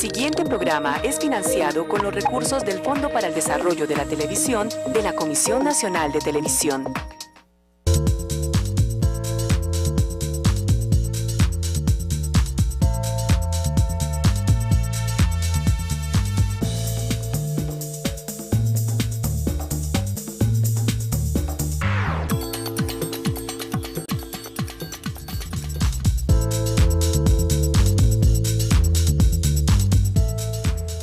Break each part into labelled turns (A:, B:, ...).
A: siguiente programa es financiado con los recursos del Fondo para el Desarrollo de la Televisión de la Comisión Nacional de Televisión.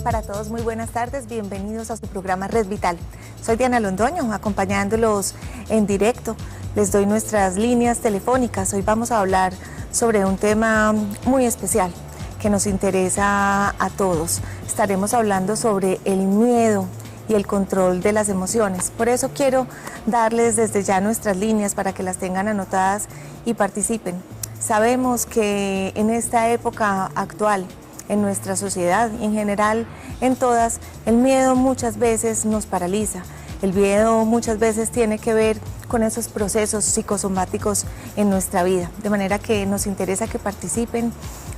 B: Para todos, muy buenas tardes, bienvenidos a su programa Red Vital. Soy Diana Londoño, acompañándolos en directo. Les doy nuestras líneas telefónicas. Hoy vamos a hablar sobre un tema muy especial que nos interesa a todos. Estaremos hablando sobre el miedo y el control de las emociones. Por eso quiero darles desde ya nuestras líneas para que las tengan anotadas y participen. Sabemos que en esta época actual, en nuestra sociedad y en general en todas, el miedo muchas veces nos paraliza. El miedo muchas veces tiene que ver con esos procesos psicosomáticos en nuestra vida. De manera que nos interesa que participen,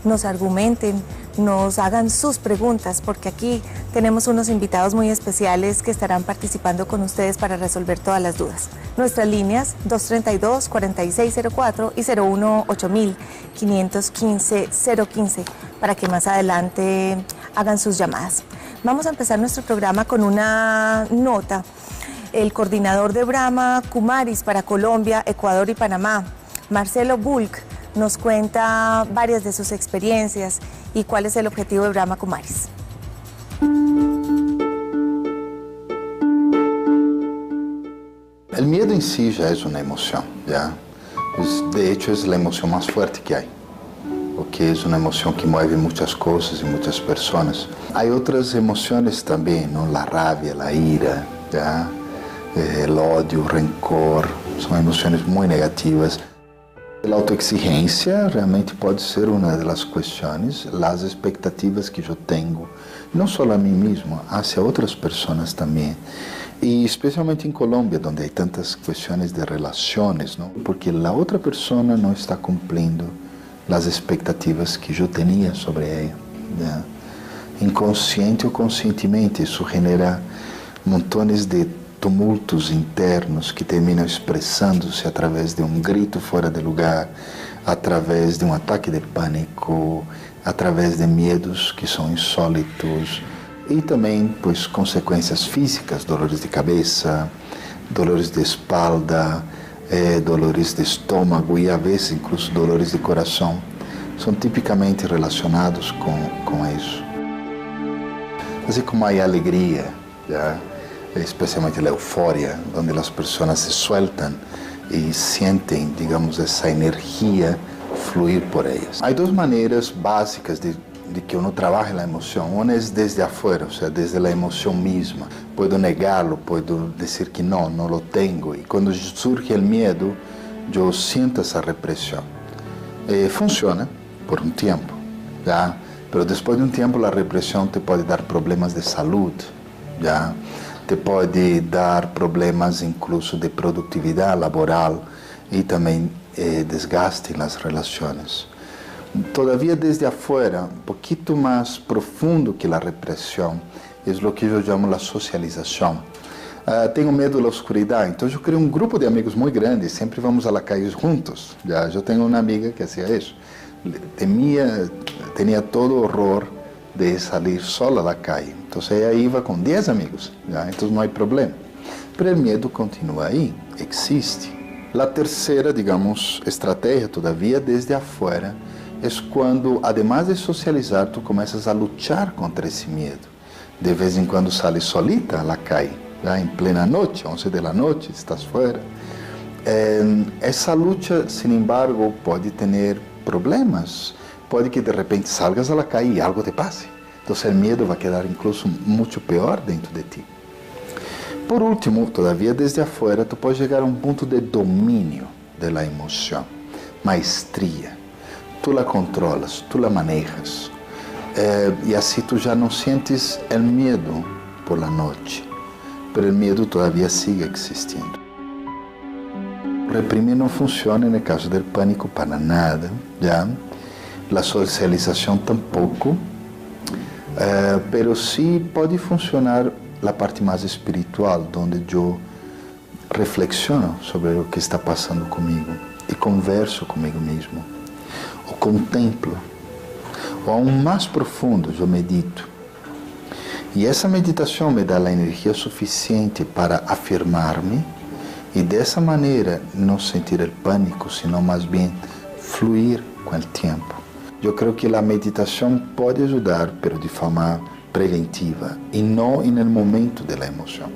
B: nos argumenten, nos hagan sus preguntas, porque aquí tenemos unos invitados muy especiales que estarán participando con ustedes para resolver todas las dudas. Nuestras líneas 232-4604 y 018-515-015 para que más adelante hagan sus llamadas. Vamos a empezar nuestro programa con una nota. El coordinador de Brahma Kumaris para Colombia, Ecuador y Panamá, Marcelo Bulc, nos cuenta varias de sus experiencias y cuál es el objetivo de Brahma Kumaris.
C: El miedo en sí ya es una emoción, ¿ya? De hecho es la emoción más fuerte que hay, porque es una emoción que mueve muchas cosas y muchas personas. Hay otras emociones también, ¿no? La rabia, la ira, ¿ya? El odio, el rencor, son emociones muy negativas. La autoexigencia realmente puede ser una de las cuestiones, las expectativas que yo tengo, no solo a mí mismo, hacia otras personas también. Y especialmente en Colombia, donde hay tantas cuestiones de relaciones, ¿no? Porque la otra persona no está cumpliendo las expectativas que yo tenía sobre ella, ¿ya? Inconsciente o conscientemente, eso genera montones de tumultos internos que terminam expressando-se através de um grito fora de lugar, através de um ataque de pânico, através de medos que são insólitos e também, pois, consequências físicas, dolores de cabeça, dolores de espalda, dolores de estômago e, às vezes, incluso dolores de coração, são tipicamente relacionados com isso. Assim como a alegria, já, especialmente la euforia, donde las personas se sueltan y sienten, digamos, esa energía fluir por ellas. Hay dos maneras básicas de que uno trabaje la emoción. Una es desde afuera, o sea, desde la emoción misma. Puedo negarlo, puedo decir que no lo tengo. Y cuando surge el miedo, yo siento esa represión. Funciona por un tiempo, ¿ya? Pero después de un tiempo la represión te puede dar problemas de salud, ¿ya? Te pode dar problemas incluso de produtividade laboral e também desgaste nas relações. Todavia, desde afuera, um pouquinho mais profundo que a repressão, é o que eu chamo de socialização. Tenho medo da escuridão, então eu criei um grupo de amigos muito grande, sempre vamos à la calle juntos. Eu tenho uma amiga que fazia isso. Tinha todo horror de salir sola a la calle. Entonces ella iba con 10 amigos, ¿ya? Entonces no hay problema. Pero el miedo continúa ahí, existe. La tercera, digamos, estrategia todavía desde afuera es cuando, además de socializar, tú comienzas a luchar contra ese miedo. De vez en cuando sales solita a la calle, ¿ya? En plena noche, 11 de la noche, estás fuera. Esa lucha, sin embargo, puede tener problemas. Puede que de repente salgas a la calle y algo te pase. Entonces el miedo va a quedar incluso mucho peor dentro de ti. Por último, todavía desde afuera, tú puedes llegar a un punto de dominio de la emoción, maestría. Tú la controlas, tú la manejas. Y así tú ya no sientes el miedo por la noche, pero el miedo todavía sigue existiendo. Reprimir no funciona en el caso del pánico para nada, ¿ya? La socialización tampoco. Pero sí puede funcionar la parte más espiritual, donde yo reflexiono sobre lo que está pasando conmigo y converso conmigo mismo, o contemplo, o aún más profundo, yo medito. Y esa meditación me da la energía suficiente para afirmarme y de esa manera no sentir el pánico, sino más bien fluir con el tiempo. Yo creo que la meditación puede ayudar, pero de forma preventiva y no en el momento de la emoción.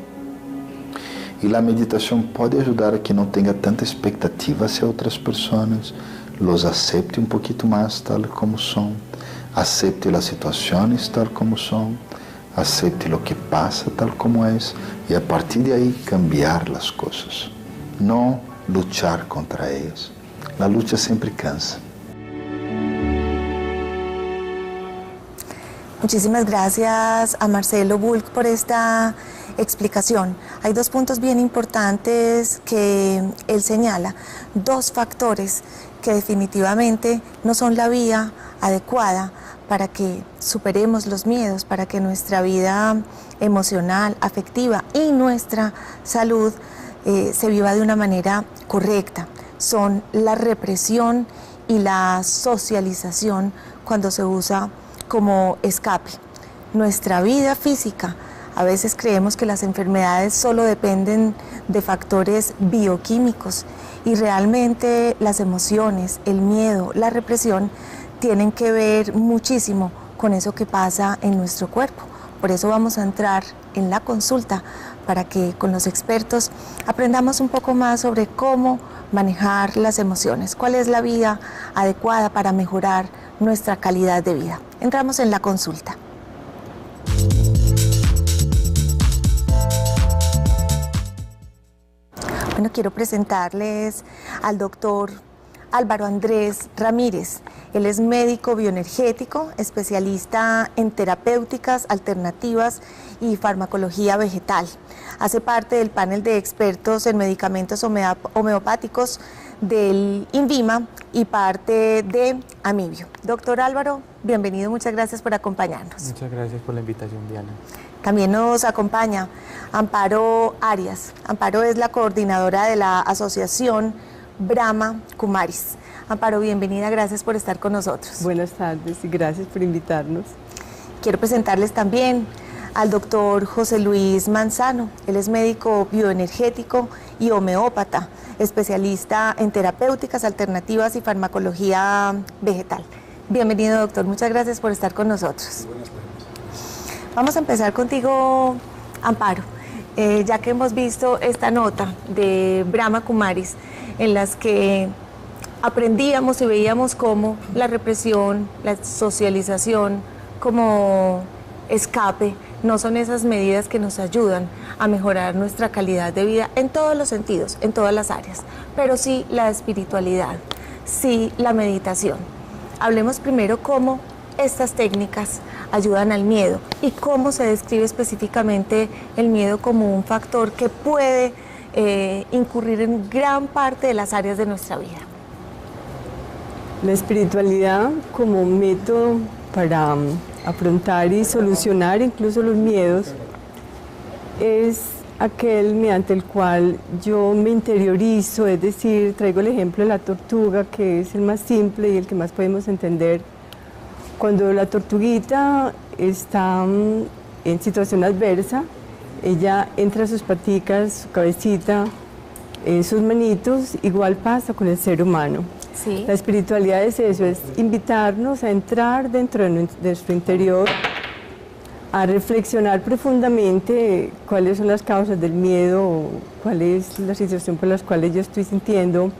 C: Y la meditación puede ayudar a que no tenga tanta expectativa hacia otras personas, los acepte un poquito más tal como son, acepte las situaciones tal como son, acepte lo que pasa tal como es y a partir de ahí cambiar las cosas, no luchar contra ellas. La lucha siempre cansa.
B: Muchísimas gracias a Marcelo Bulc por esta explicación. Hay dos puntos bien importantes que él señala, dos factores que definitivamente no son la vía adecuada para que superemos los miedos, para que nuestra vida emocional, afectiva y nuestra salud se viva de una manera correcta. Son la represión y la socialización cuando se usa como escape. Nuestra vida física, a veces creemos que las enfermedades solo dependen de factores bioquímicos y realmente las emociones, el miedo, la represión tienen que ver muchísimo con eso que pasa en nuestro cuerpo. Por eso vamos a entrar en la consulta para que con los expertos aprendamos un poco más sobre cómo manejar las emociones, cuál es la vía adecuada para mejorar nuestra calidad de vida. Entramos en la consulta. Bueno, quiero presentarles al doctor Álvaro Andrés Ramírez. Él es médico bioenergético, especialista en terapéuticas alternativas y farmacología vegetal. Hace parte del panel de expertos en medicamentos homeopáticos del INVIMA y parte de Amibio. Doctor Álvaro, bienvenido, muchas gracias por acompañarnos.
D: Muchas gracias por la invitación, Diana.
B: También nos acompaña Amparo Arias. Amparo es la coordinadora de la asociación Brahma Kumaris. Amparo, bienvenida, gracias por estar con nosotros.
E: Buenas tardes y gracias por invitarnos.
B: Quiero presentarles también al doctor José Luis Manzano. Él es médico bioenergético y homeópata, especialista en terapéuticas alternativas y farmacología vegetal. Bienvenido, doctor, muchas gracias por estar con nosotros. Vamos a empezar contigo, Amparo, ya que hemos visto esta nota de Brahma Kumaris en las que aprendíamos y veíamos cómo la represión, la socialización como escape no son esas medidas que nos ayudan a mejorar nuestra calidad de vida en todos los sentidos, en todas las áreas, pero sí la espiritualidad, sí la meditación. Hablemos primero cómo estas técnicas ayudan al miedo y cómo se describe específicamente el miedo como un factor que puede incurrir en gran parte de las áreas de nuestra vida.
E: La espiritualidad como método para afrontar y solucionar incluso los miedos es aquel mediante el cual yo me interiorizo, es decir, traigo el ejemplo de la tortuga, que es el más simple y el que más podemos entender. Cuando la tortuguita está en situación adversa, ella entra sus paticas, su cabecita, sus manitos, igual pasa con el ser humano.
B: Sí.
E: La espiritualidad es eso, es invitarnos a entrar dentro de nuestro interior, a reflexionar profundamente cuáles son las causas del miedo, cuál es la situación por la cual yo estoy sintiendo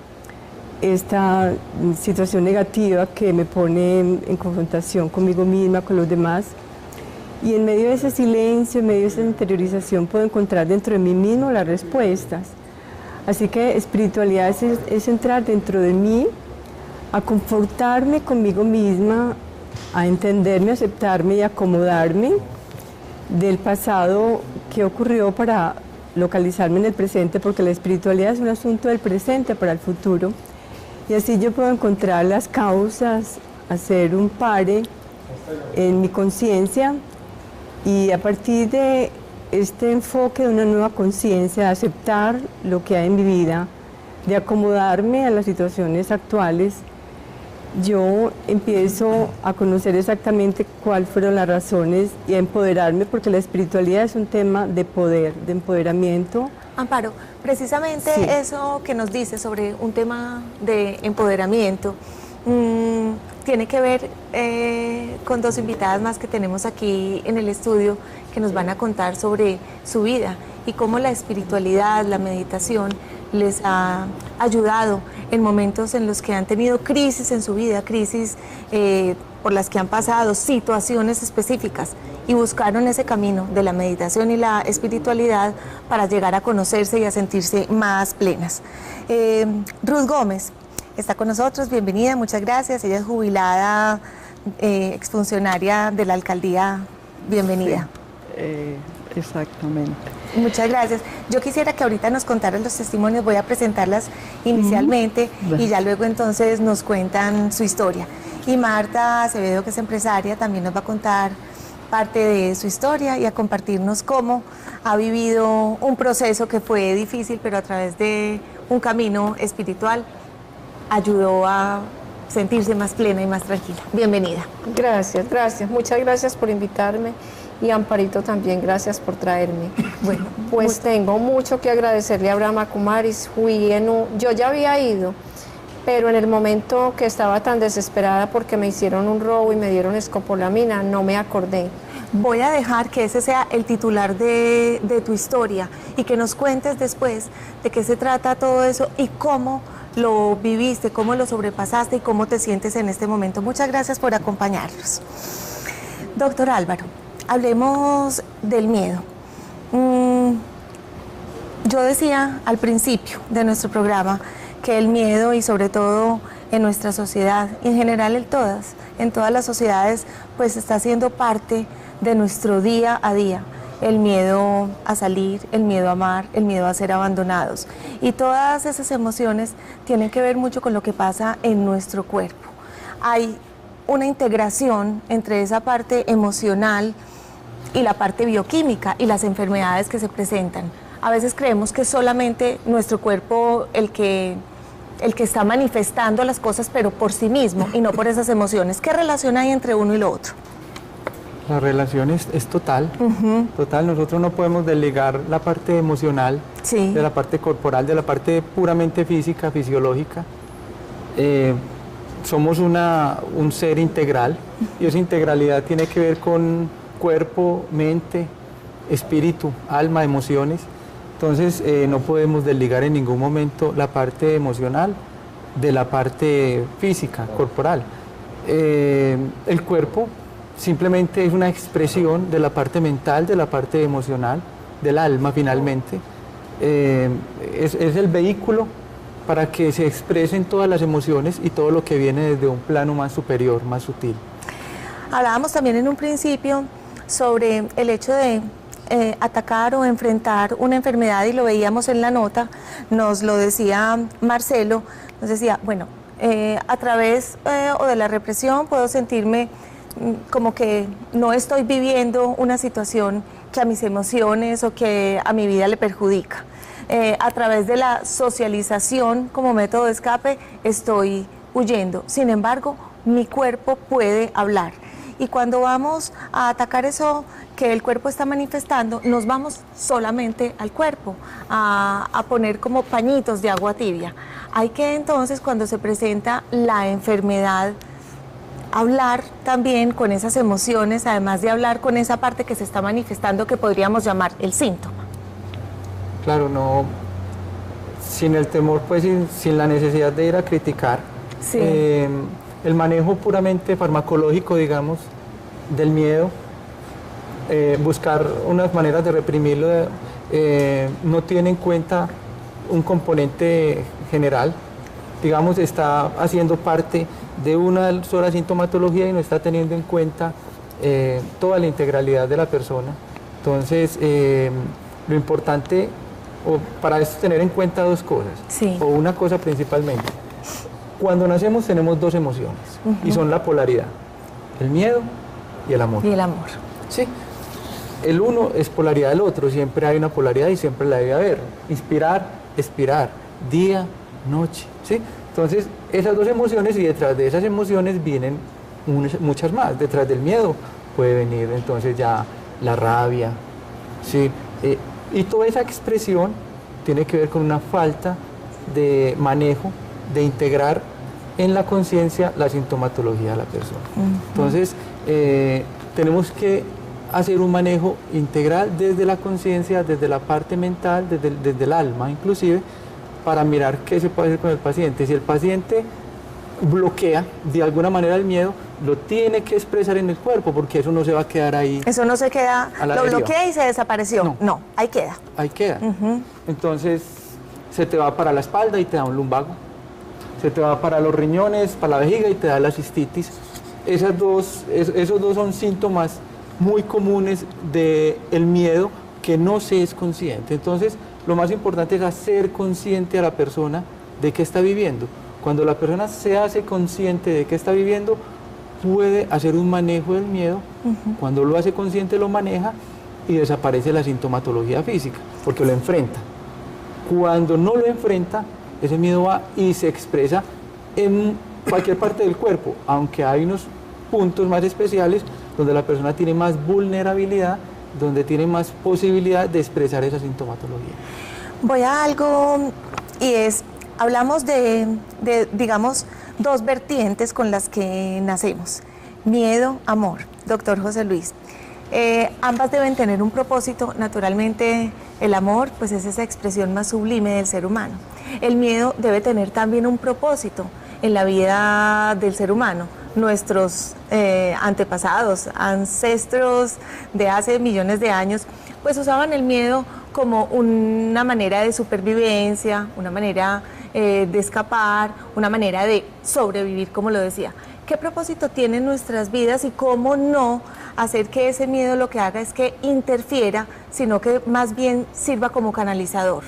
E: esta situación negativa que me pone en confrontación conmigo misma, con los demás. Y en medio de ese silencio, en medio de esa interiorización, puedo encontrar dentro de mí mismo las respuestas. Así que espiritualidad es entrar dentro de mí, a confortarme conmigo misma, a entenderme, a aceptarme y acomodarme del pasado que ocurrió para localizarme en el presente, porque la espiritualidad es un asunto del presente para el futuro. Y así yo puedo encontrar las causas, hacer un pare en mi conciencia Y a partir de este enfoque de una nueva conciencia, de aceptar lo que hay en mi vida, de acomodarme a las situaciones actuales, yo empiezo a conocer exactamente cuáles fueron las razones y a empoderarme, porque la espiritualidad es un tema de poder, de empoderamiento.
B: Amparo, precisamente
E: Sí.
B: eso que nos dice sobre un tema de empoderamiento tiene que ver con dos invitadas más que tenemos aquí en el estudio que nos van a contar sobre su vida y cómo la espiritualidad, la meditación les ha ayudado en momentos en los que han tenido crisis en su vida, crisis por las que han pasado, situaciones específicas, y buscaron ese camino de la meditación y la espiritualidad para llegar a conocerse y a sentirse más plenas. Ruth Gómez está con nosotros, bienvenida, muchas gracias. Ella es jubilada, exfuncionaria de la alcaldía, bienvenida.
D: Sí, exactamente.
B: Muchas gracias. Yo quisiera que ahorita nos contaran los testimonios, voy a presentarlas inicialmente y ya luego entonces nos cuentan su historia. Y Marta Acevedo, que es empresaria, también nos va a contar parte de su historia y a compartirnos cómo ha vivido un proceso que fue difícil, pero a través de un camino espiritual ayudó a sentirse más plena y más tranquila. Bienvenida.
F: Gracias, gracias. Muchas gracias por invitarme y Amparito también, gracias por traerme.
B: Bueno,
F: Pues tengo mucho que agradecerle a Brahma Kumaris. Yo ya había ido, pero en el momento que estaba tan desesperada porque me hicieron un robo y me dieron escopolamina, no me acordé.
B: voy a dejar que ese sea el titular de tu historia y que nos cuentes después de qué se trata todo eso y cómo lo viviste, cómo lo sobrepasaste y cómo te sientes en este momento. Muchas gracias por acompañarnos. Doctor Álvaro, hablemos del miedo. Yo decía al principio de nuestro programa que el miedo, y sobre todo en nuestra sociedad, y en general en todas las sociedades, pues está siendo parte de nuestro día a día. El miedo a salir, el miedo a amar, el miedo a ser abandonados. Y todas esas emociones tienen que ver mucho con lo que pasa en nuestro cuerpo. Hay una integración entre esa parte emocional y la parte bioquímica y las enfermedades que se presentan. A veces creemos que es solamente nuestro cuerpo el que está manifestando las cosas, pero por sí mismo y no por esas emociones. ¿Qué relación hay entre uno y lo otro?
D: La relación es total, total. Nosotros no podemos desligar la parte emocional
B: Sí.
D: de la parte corporal, de la parte puramente física, fisiológica. Somos un ser integral y esa integralidad tiene que ver con cuerpo, mente, espíritu, alma, emociones. Entonces no podemos desligar en ningún momento la parte emocional de la parte física, corporal. El cuerpo simplemente es una expresión de la parte mental, de la parte emocional, del alma finalmente. Es el vehículo para que se expresen todas las emociones y todo lo que viene desde un plano más superior, más sutil.
B: Hablábamos también en un principio sobre el hecho de atacar o enfrentar una enfermedad, y lo veíamos en la nota, nos lo decía Marcelo, nos decía, bueno, a través o de la represión puedo sentirme como que no estoy viviendo una situación que a mis emociones o que a mi vida le perjudica. A través de la socialización como método de escape estoy huyendo. Sin embargo, mi cuerpo puede hablar. Y cuando vamos a atacar eso que el cuerpo está manifestando, nos vamos solamente al cuerpo, a poner como pañitos de agua tibia. Hay que entonces, cuando se presenta la enfermedad, hablar también con esas emociones, además de hablar con esa parte que se está manifestando, que podríamos llamar el síntoma.
D: Claro, no, sin el temor, pues sin la necesidad de ir a criticar.
B: Sí.
D: El manejo puramente farmacológico, digamos, del miedo, buscar unas maneras de reprimirlo, no tiene en cuenta un componente general, digamos, está haciendo parte de una sola sintomatología y no está teniendo en cuenta toda la integralidad de la persona. Entonces, lo importante para esto es tener en cuenta dos cosas,
B: Sí.
D: o una cosa principalmente. Cuando nacemos tenemos dos emociones y son la polaridad, el miedo y el amor.
B: Y el amor.
D: Sí. el uno es polaridad del otro, siempre hay una polaridad y siempre la debe haber. Inspirar, expirar, día, noche, ¿sí? Entonces, esas dos emociones, y detrás de esas emociones vienen muchas más. Detrás del miedo puede venir entonces ya la rabia, ¿sí? Y toda esa expresión tiene que ver con una falta de manejo, de integrar en la conciencia la sintomatología de la persona. Entonces, tenemos que hacer un manejo integral desde la conciencia, desde la parte mental, desde el alma inclusive, para mirar qué se puede hacer con el paciente. Si el paciente bloquea de alguna manera el miedo, lo tiene que expresar en el cuerpo, porque eso no se va a quedar ahí.
B: Eso no se queda, lo bloquea y se desapareció. No, ahí queda.
D: Ahí queda. Entonces, se te va para la espalda y te da un lumbago. Se te va para los riñones, para la vejiga y te da la cistitis. Esos dos son síntomas muy comunes del miedo que no se es consciente. Entonces, lo más importante es hacer consciente a la persona de qué está viviendo. Cuando la persona se hace consciente de qué está viviendo, puede hacer un manejo del miedo. Cuando lo hace consciente, lo maneja y desaparece la sintomatología física, porque lo enfrenta. Cuando no lo enfrenta, ese miedo va y se expresa en cualquier parte del cuerpo, aunque hay unos puntos más especiales donde la persona tiene más vulnerabilidad, donde tiene más posibilidad de expresar esa sintomatología.
B: Voy a algo, y hablamos de, digamos, dos vertientes con las que nacemos: miedo, amor. Doctor José Luis, ambas deben tener un propósito. Naturalmente, el amor pues es esa expresión más sublime del ser humano. El miedo debe tener también un propósito en la vida del ser humano. Nuestros antepasados, ancestros de hace millones de años, pues usaban el miedo como una manera de supervivencia, una manera de escapar, una manera de sobrevivir, como lo decía. ¿Qué propósito tienen nuestras vidas y cómo no hacer que ese miedo lo que haga es que interfiera, sino que más bien sirva como canalizador?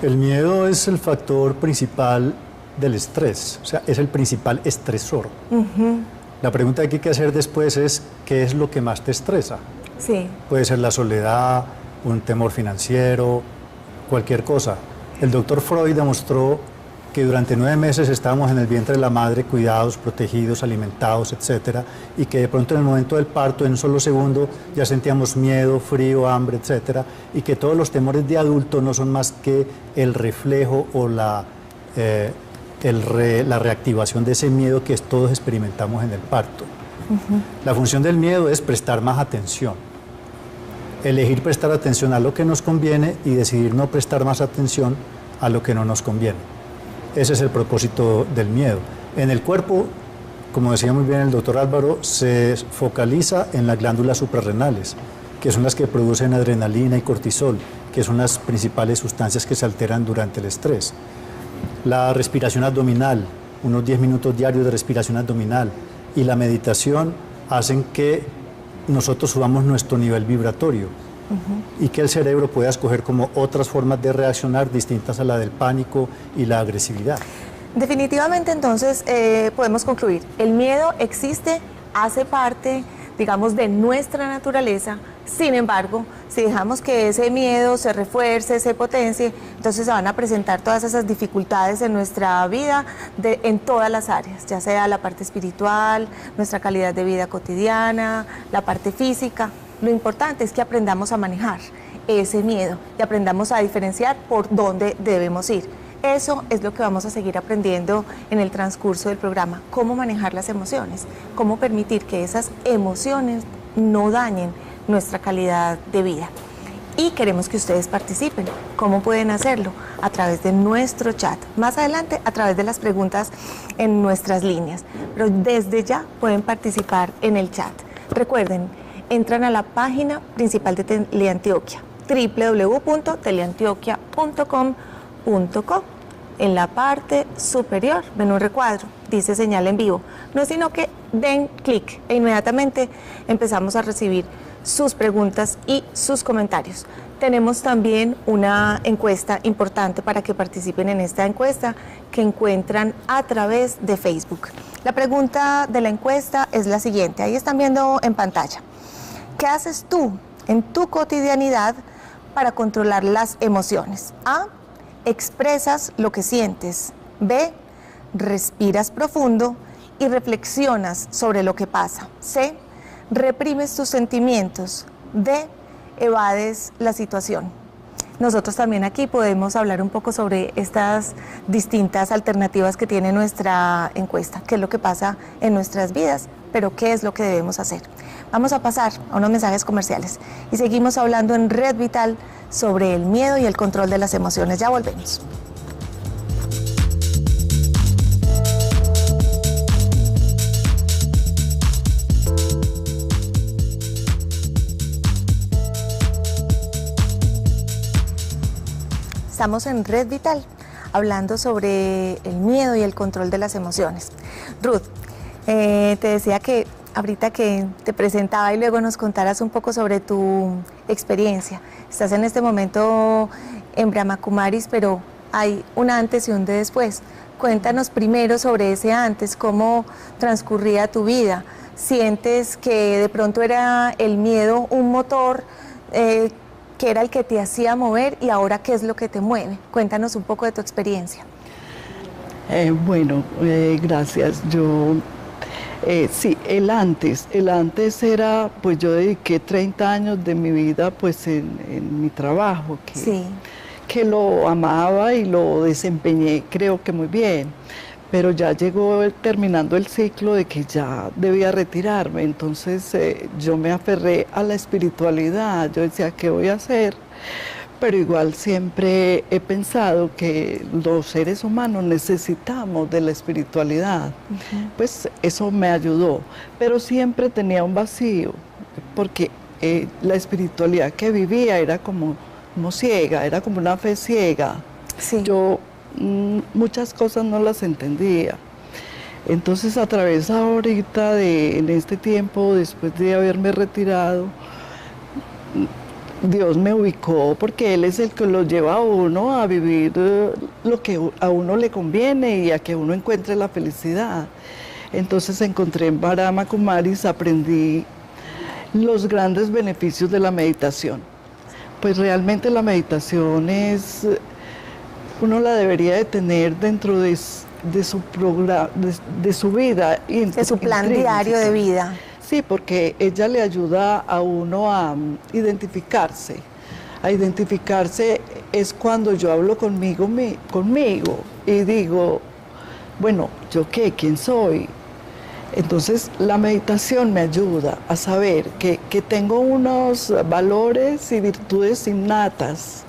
G: El miedo es el factor principal del estrés, o sea, es el principal estresor. La pregunta que hay que hacer después es, ¿qué es lo que más te estresa?
B: Sí.
G: Puede ser la soledad, un temor financiero, cualquier cosa. El doctor Freud demostró que durante 9 meses estábamos en el vientre de la madre, cuidados, protegidos, alimentados, etcétera, y que de pronto en el momento del parto, en un solo segundo, ya sentíamos miedo, frío, hambre, etcétera, y que todos los temores de adulto no son más que el reflejo o la reactivación de ese miedo que todos experimentamos en el parto. La función del miedo es prestar más atención, elegir prestar atención a lo que nos conviene y decidir no prestar más atención a lo que no nos conviene. Ese es el propósito del miedo. En el cuerpo, como decía muy bien el doctor Álvaro, se focaliza en las glándulas suprarrenales, que son las que producen adrenalina y cortisol, que son las principales sustancias que se alteran durante el estrés. La respiración abdominal, unos 10 minutos diarios de respiración abdominal, y la meditación hacen que nosotros subamos nuestro nivel vibratorio y que el cerebro pueda escoger como otras formas de reaccionar distintas a la del pánico y la agresividad.
B: Definitivamente, entonces, podemos concluir, el miedo existe, hace parte, digamos, de nuestra naturaleza. Sin embargo, si dejamos que ese miedo se refuerce, se potencie, entonces se van a presentar todas esas dificultades en nuestra vida, en todas las áreas, ya sea la parte espiritual, nuestra calidad de vida cotidiana, la parte física. Lo importante es que aprendamos a manejar ese miedo y aprendamos a diferenciar por dónde debemos ir. Eso es lo que vamos a seguir aprendiendo en el transcurso del programa, cómo manejar las emociones, cómo permitir que esas emociones no dañen nuestra calidad de vida. Y queremos que ustedes participen. ¿Cómo pueden hacerlo? A través de nuestro chat. Más adelante, a través de las preguntas en nuestras líneas. Pero desde ya pueden participar en el chat. Recuerden, entran a la página principal de Teleantioquia, www.teleantioquia.com.co. En la parte superior ven un recuadro, dice señal en vivo. No es sino que den clic e inmediatamente empezamos a recibir sus preguntas y sus comentarios. Tenemos también una encuesta importante para que participen en esta encuesta que encuentran a través de Facebook. La pregunta de la encuesta es la siguiente, ahí están viendo en pantalla. ¿Qué haces tú en tu cotidianidad para controlar las emociones? A, expresas lo que sientes. B, respiras profundo y reflexionas sobre lo que pasa. C, reprimes tus sentimientos. D, evades la situación. Nosotros también aquí podemos hablar un poco sobre estas distintas alternativas que tiene nuestra encuesta, qué es lo que pasa en nuestras vidas, pero qué es lo que debemos hacer. Vamos a pasar a unos mensajes comerciales y seguimos hablando en Red Vital sobre el miedo y el control de las emociones. Ya volvemos. Estamos en Red Vital, hablando sobre el miedo y el control de las emociones. Ruth, te decía que ahorita que te presentaba y luego nos contaras un poco sobre tu experiencia. Estás en este momento en Brahma Kumaris, pero hay un antes y un después. Cuéntanos primero sobre ese antes, cómo transcurría tu vida. ¿Sientes que de pronto era el miedo un motor que era el que te hacía mover y ahora qué es lo que te mueve? Cuéntanos un poco de tu experiencia.
H: Gracias. Sí, el antes era, pues yo dediqué 30 años de mi vida pues en mi trabajo, que lo amaba y lo desempeñé creo que muy bien, pero ya llegó terminando el ciclo de que ya debía retirarme, entonces yo me aferré a la espiritualidad, yo decía, ¿qué voy a hacer? Pero igual siempre he pensado que los seres humanos necesitamos de la espiritualidad, pues eso me ayudó, pero siempre tenía un vacío, porque la espiritualidad que vivía era como ciega, era como una fe ciega.
B: Sí.
H: Yo muchas cosas no las entendía. Entonces a través ahorita en este tiempo, después de haberme retirado, Dios me ubicó porque Él es el que lo lleva a uno a vivir lo que a uno le conviene y a que uno encuentre la felicidad. Entonces encontré en Brahma Kumaris, aprendí los grandes beneficios de la meditación. Pues realmente la meditación uno la debería de tener dentro de su programa, de su vida.
B: De su plan diario de vida.
H: Sí, porque ella le ayuda a uno a identificarse. A identificarse es cuando yo hablo conmigo y digo, bueno, ¿yo qué? ¿Quién soy? Entonces la meditación me ayuda a saber que tengo unos valores y virtudes innatas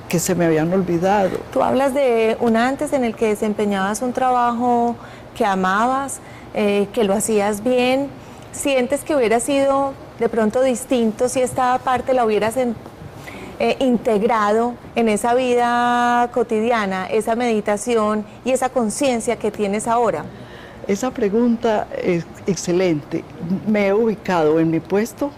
H: que se me habían olvidado.
B: Tú hablas de un antes en el que desempeñabas un trabajo que amabas, que lo hacías bien. ¿Sientes que hubiera sido de pronto distinto si esta parte la hubieras integrado en esa vida cotidiana, esa meditación y esa conciencia que tienes ahora?
H: Esa pregunta es excelente. Me he ubicado en mi puesto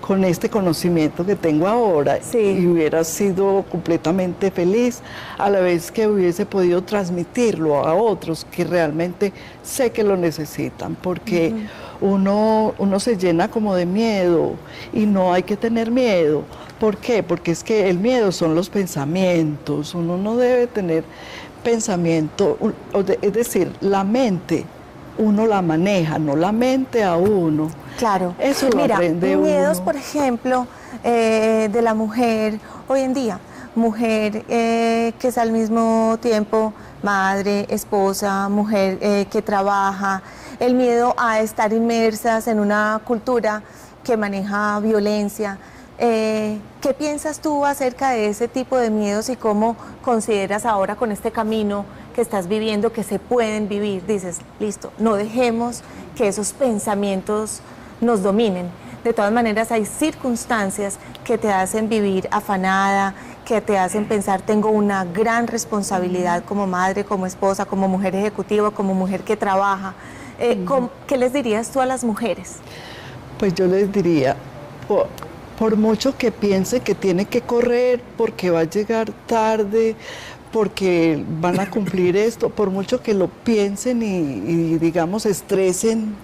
H: con este conocimiento que tengo ahora, y hubiera sido completamente feliz a la vez que hubiese podido transmitirlo a otros que realmente sé que lo necesitan, porque uno se llena como de miedo y no hay que tener miedo. ¿Por qué? Porque es que el miedo son los pensamientos, uno no debe tener pensamiento, es decir, la mente uno la maneja, no la mente a uno.
B: Claro.
H: Eso lo aprende uno.
B: Miedos, por ejemplo, de la mujer hoy en día. Mujer que es al mismo tiempo madre, esposa, mujer que trabaja. El miedo a estar inmersas en una cultura que maneja violencia. ¿Qué piensas tú acerca de ese tipo de miedos y cómo consideras ahora con este camino que estás viviendo que se pueden vivir? Dices, listo, no dejemos que esos pensamientos nos dominen. De todas maneras hay circunstancias que te hacen vivir afanada, que te hacen pensar, tengo una gran responsabilidad como madre, como esposa, como mujer ejecutiva, como mujer que trabaja. ¿Qué les dirías tú a las mujeres?
H: Pues yo les diría, por mucho que piense que tiene que correr porque va a llegar tarde, porque van a cumplir esto, por mucho que lo piensen y digamos se estresen,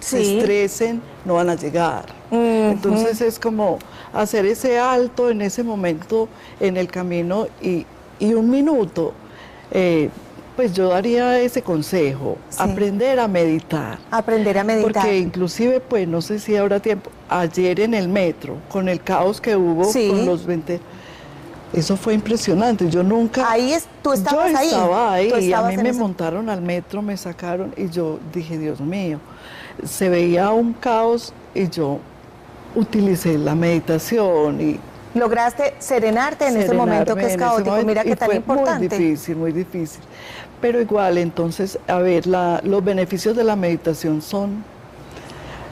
H: no van a llegar. Entonces es como hacer ese alto en ese momento en el camino y un minuto, pues yo daría ese consejo,
B: Sí.
H: aprender a meditar.
B: Aprender a meditar.
H: Porque inclusive, pues no sé si habrá tiempo, ayer en el metro, con el caos que hubo
B: Sí.
H: con los 20, eso fue impresionante. Yo nunca...
B: Tú estabas ahí.
H: Yo estaba ahí
B: Tú
H: y a
B: estabas
H: mí
B: en
H: me
B: ese-
H: montaron al metro, me sacaron y yo dije, Dios mío, se veía un caos y yo utilicé la meditación y
B: Lograste serenarte en ese momento que es
H: serenarme en ese
B: caótico.
H: momento,
B: Mira
H: y
B: qué tan
H: fue
B: importante.
H: muy difícil. Pero igual, entonces, a ver, los beneficios de la meditación son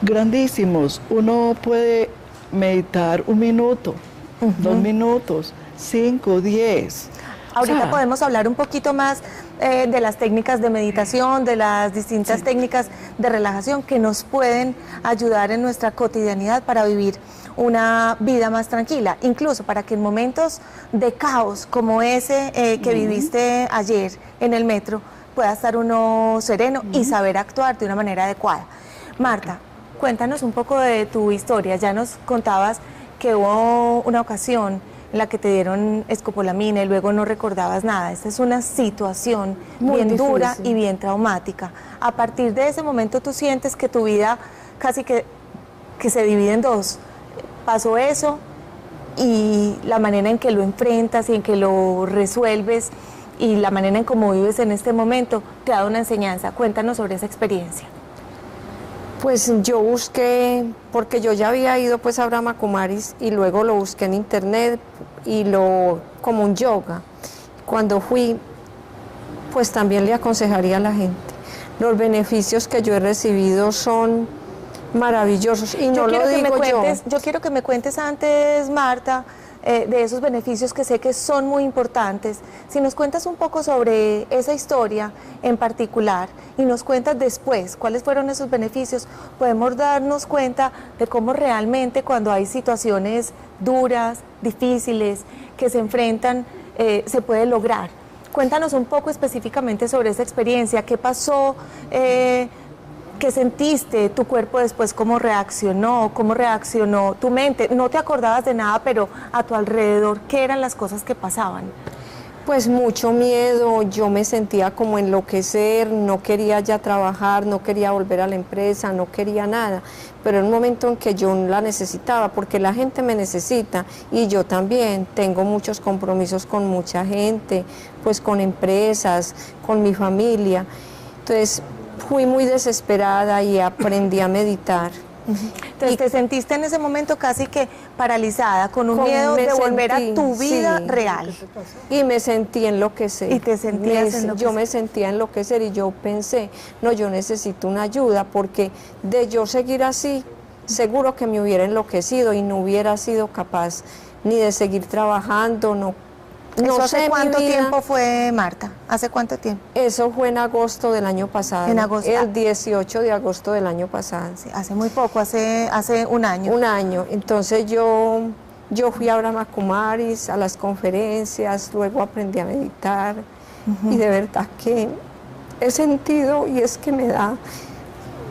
H: grandísimos. Uno puede meditar 1 minuto, 2 minutos, 5, 10.
B: Ahorita
H: O sea,
B: podemos hablar un poquito más de las técnicas de meditación, de las distintas técnicas de relajación que nos pueden ayudar en nuestra cotidianidad para vivir una vida más tranquila, incluso para que en momentos de caos como ese que viviste ayer en el metro, pueda estar uno sereno y saber actuar de una manera adecuada. Marta, cuéntanos un poco de tu historia. Ya nos contabas que hubo una ocasión en la que te dieron escopolamina y luego no recordabas nada. Esta es una situación
F: Muy
B: bien dura
F: difícil.
B: y bien traumática. A partir de ese momento tú sientes que tu vida casi que se divide en dos. Pasó eso y la manera en que lo enfrentas y en que lo resuelves y la manera en cómo vives en este momento te ha dado una enseñanza. Cuéntanos sobre esa experiencia.
F: Pues yo busqué, porque yo ya había ido pues a Brahma Kumaris y luego lo busqué en internet y como un yoga. Cuando fui, pues también le aconsejaría a la gente. Los beneficios que yo he recibido son maravillosos y no lo digo yo.
B: Yo quiero que me cuentes antes, Marta, de esos beneficios que sé que son muy importantes. Si nos cuentas un poco sobre esa historia en particular y nos cuentas después cuáles fueron esos beneficios, podemos darnos cuenta de cómo realmente cuando hay situaciones duras, difíciles, que se enfrentan, se puede lograr. Cuéntanos un poco específicamente sobre esa experiencia, qué pasó, ¿qué sentiste? ¿Tu cuerpo después cómo reaccionó? ¿Cómo reaccionó tu mente? No te acordabas de nada, pero a tu alrededor, ¿qué eran las cosas que pasaban?
F: Pues mucho miedo, yo me sentía como enloquecer, no quería ya trabajar, no quería volver a la empresa, no quería nada, pero en un momento en que yo la necesitaba, porque la gente me necesita y yo también tengo muchos compromisos con mucha gente, pues con empresas, con mi familia, entonces fui muy desesperada y aprendí a meditar.
B: Entonces te sentiste en ese momento casi que paralizada, con un miedo de volver a tu vida real.
F: Y me sentí enloquecer.
B: Y te sentías enloquecer.
F: Yo me sentía enloquecer y yo pensé, no, yo necesito una ayuda porque de yo seguir así, seguro que me hubiera enloquecido y no hubiera sido capaz ni de seguir trabajando, no
B: ¿Eso hace
F: sé,
B: cuánto
F: mi vida.
B: tiempo fue, Marta? ¿Hace cuánto tiempo?
F: Eso fue en agosto del año pasado.
B: En agosto.
F: El 18 de agosto del año pasado.
B: Sí, hace muy poco, hace un año.
F: Un año. Entonces yo fui a Brahma Kumaris, a las conferencias, luego aprendí a meditar y de verdad que he sentido y es que me da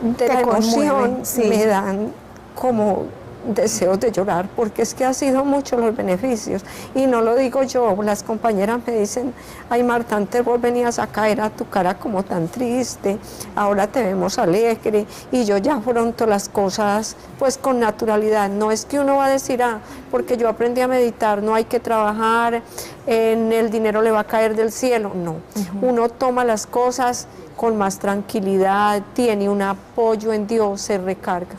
F: de la emoción,
B: sí.
F: me dan como deseos de llorar porque es que ha sido muchos los beneficios y no lo digo yo, las compañeras me dicen, ay Marta, antes vos venías a caer a tu cara como tan triste, ahora te vemos alegre y yo ya afronto las cosas pues con naturalidad, no es que uno va a decir, porque yo aprendí a meditar, no hay que trabajar, en el dinero le va a caer del cielo, no, uno toma las cosas con más tranquilidad, tiene un apoyo en Dios, se recarga.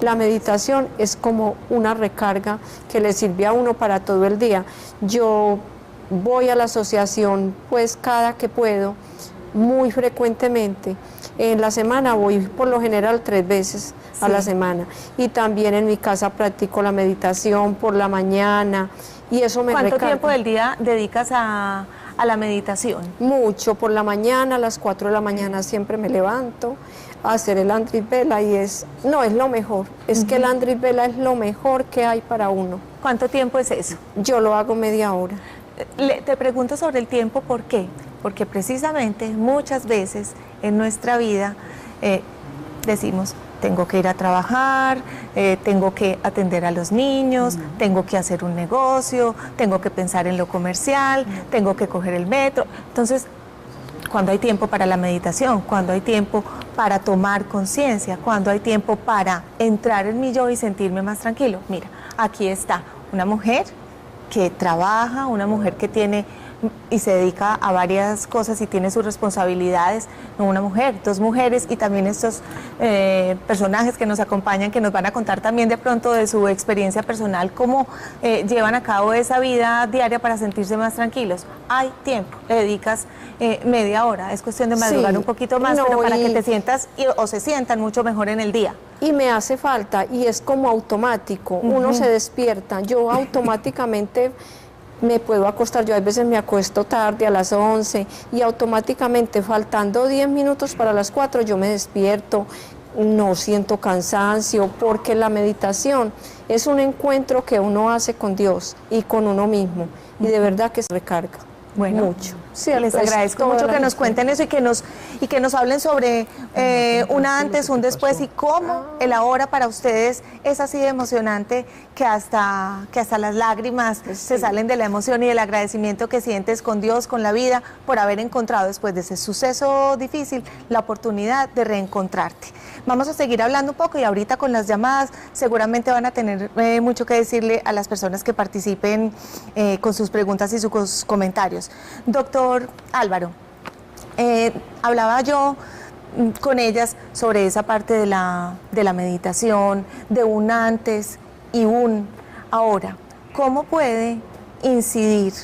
F: La meditación es como una recarga que le sirve a uno para todo el día. Yo voy a la asociación pues cada que puedo, muy frecuentemente. En la semana voy por lo general 3 veces a la semana. Y también en mi casa practico la meditación por la mañana y eso me recarga.
B: ¿Cuánto tiempo del día dedicas a la meditación?
F: Mucho, por la mañana, a las 4 de la mañana siempre me levanto a hacer el Andrit Vela y es lo mejor, es que el Andrit Vela es lo mejor que hay para uno.
B: ¿Cuánto tiempo es eso?
F: Yo lo hago media hora.
B: Te pregunto sobre el tiempo, ¿por qué? Porque precisamente muchas veces en nuestra vida decimos, tengo que ir a trabajar, tengo que atender a los niños, tengo que hacer un negocio, tengo que pensar en lo comercial, tengo que coger el metro. Entonces, cuando hay tiempo para la meditación, cuando hay tiempo para tomar conciencia, cuando hay tiempo para entrar en mi yo y sentirme más tranquilo. Mira, aquí está una mujer que trabaja, una mujer que tiene y se dedica a varias cosas y tiene sus responsabilidades, no una mujer, dos mujeres y también estos personajes que nos acompañan, que nos van a contar también de pronto de su experiencia personal, cómo llevan a cabo esa vida diaria para sentirse más tranquilos. Hay tiempo, le dedicas media hora, es cuestión de madrugar un poquito más, pero para que te sientas o se sientan mucho mejor en el día.
F: Y me hace falta, y es como automático, uno se despierta, yo automáticamente me puedo acostar, yo a veces me acuesto tarde a las 11 y automáticamente faltando 10 minutos para las 4 yo me despierto, no siento cansancio, porque la meditación es un encuentro que uno hace con Dios y con uno mismo y de verdad que se recarga.
B: Bueno,
F: mucho.
B: Sí, les agradezco mucho que nos cuenten eso y que nos hablen sobre un antes, un después y cómo el ahora para ustedes es así de emocionante que hasta las lágrimas se salen de la emoción y del agradecimiento que sientes con Dios, con la vida, por haber encontrado después de ese suceso difícil la oportunidad de reencontrarte. Vamos a seguir hablando un poco y ahorita con las llamadas seguramente van a tener mucho que decirle a las personas que participen con sus preguntas y sus comentarios. Doctor Álvaro, hablaba yo con ellas sobre esa parte de la meditación, de un antes y un ahora. ¿Cómo puede incidir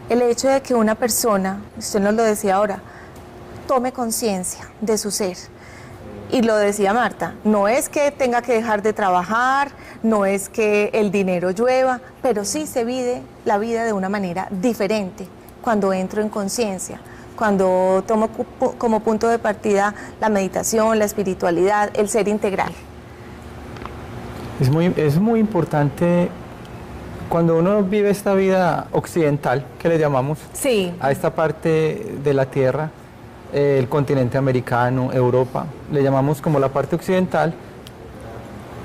B: el hecho de que una persona, usted nos lo decía ahora, tome conciencia de su ser? Y lo decía Marta, no es que tenga que dejar de trabajar, no es que el dinero llueva, pero sí se vive la vida de una manera diferente cuando entro en conciencia, cuando tomo como punto de partida la meditación, la espiritualidad, el ser integral.
D: Es muy importante cuando uno vive esta vida occidental, que le llamamos, a esta parte de la Tierra, el continente americano, Europa, le llamamos como la parte occidental,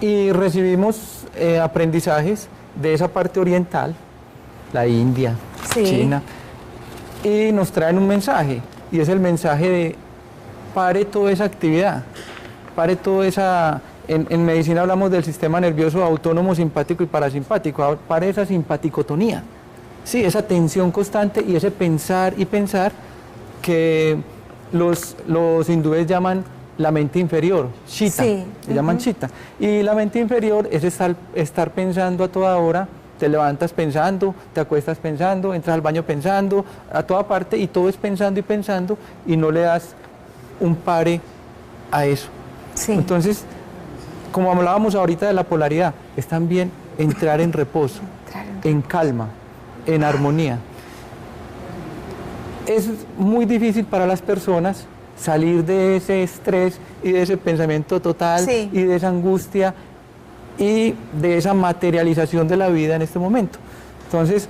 D: y recibimos aprendizajes de esa parte oriental, la India, China, y nos traen un mensaje, y es el mensaje de pare toda esa actividad, pare toda esa... En medicina hablamos del sistema nervioso autónomo, simpático y parasimpático, pare esa simpaticotonía, sí, esa tensión constante y ese pensar y pensar que los hindúes llaman la mente inferior, Chitta, le llaman Chitta, y la mente inferior es estar pensando a toda hora. Te levantas pensando, te acuestas pensando, entras al baño pensando, a toda parte, y todo es pensando y pensando, y no le das un pare a eso. Entonces, como hablábamos ahorita de la polaridad, es también entrar en reposo, en calma, en armonía. Es muy difícil para las personas salir de ese estrés y de ese pensamiento total y de esa angustia y de esa materialización de la vida en este momento. Entonces,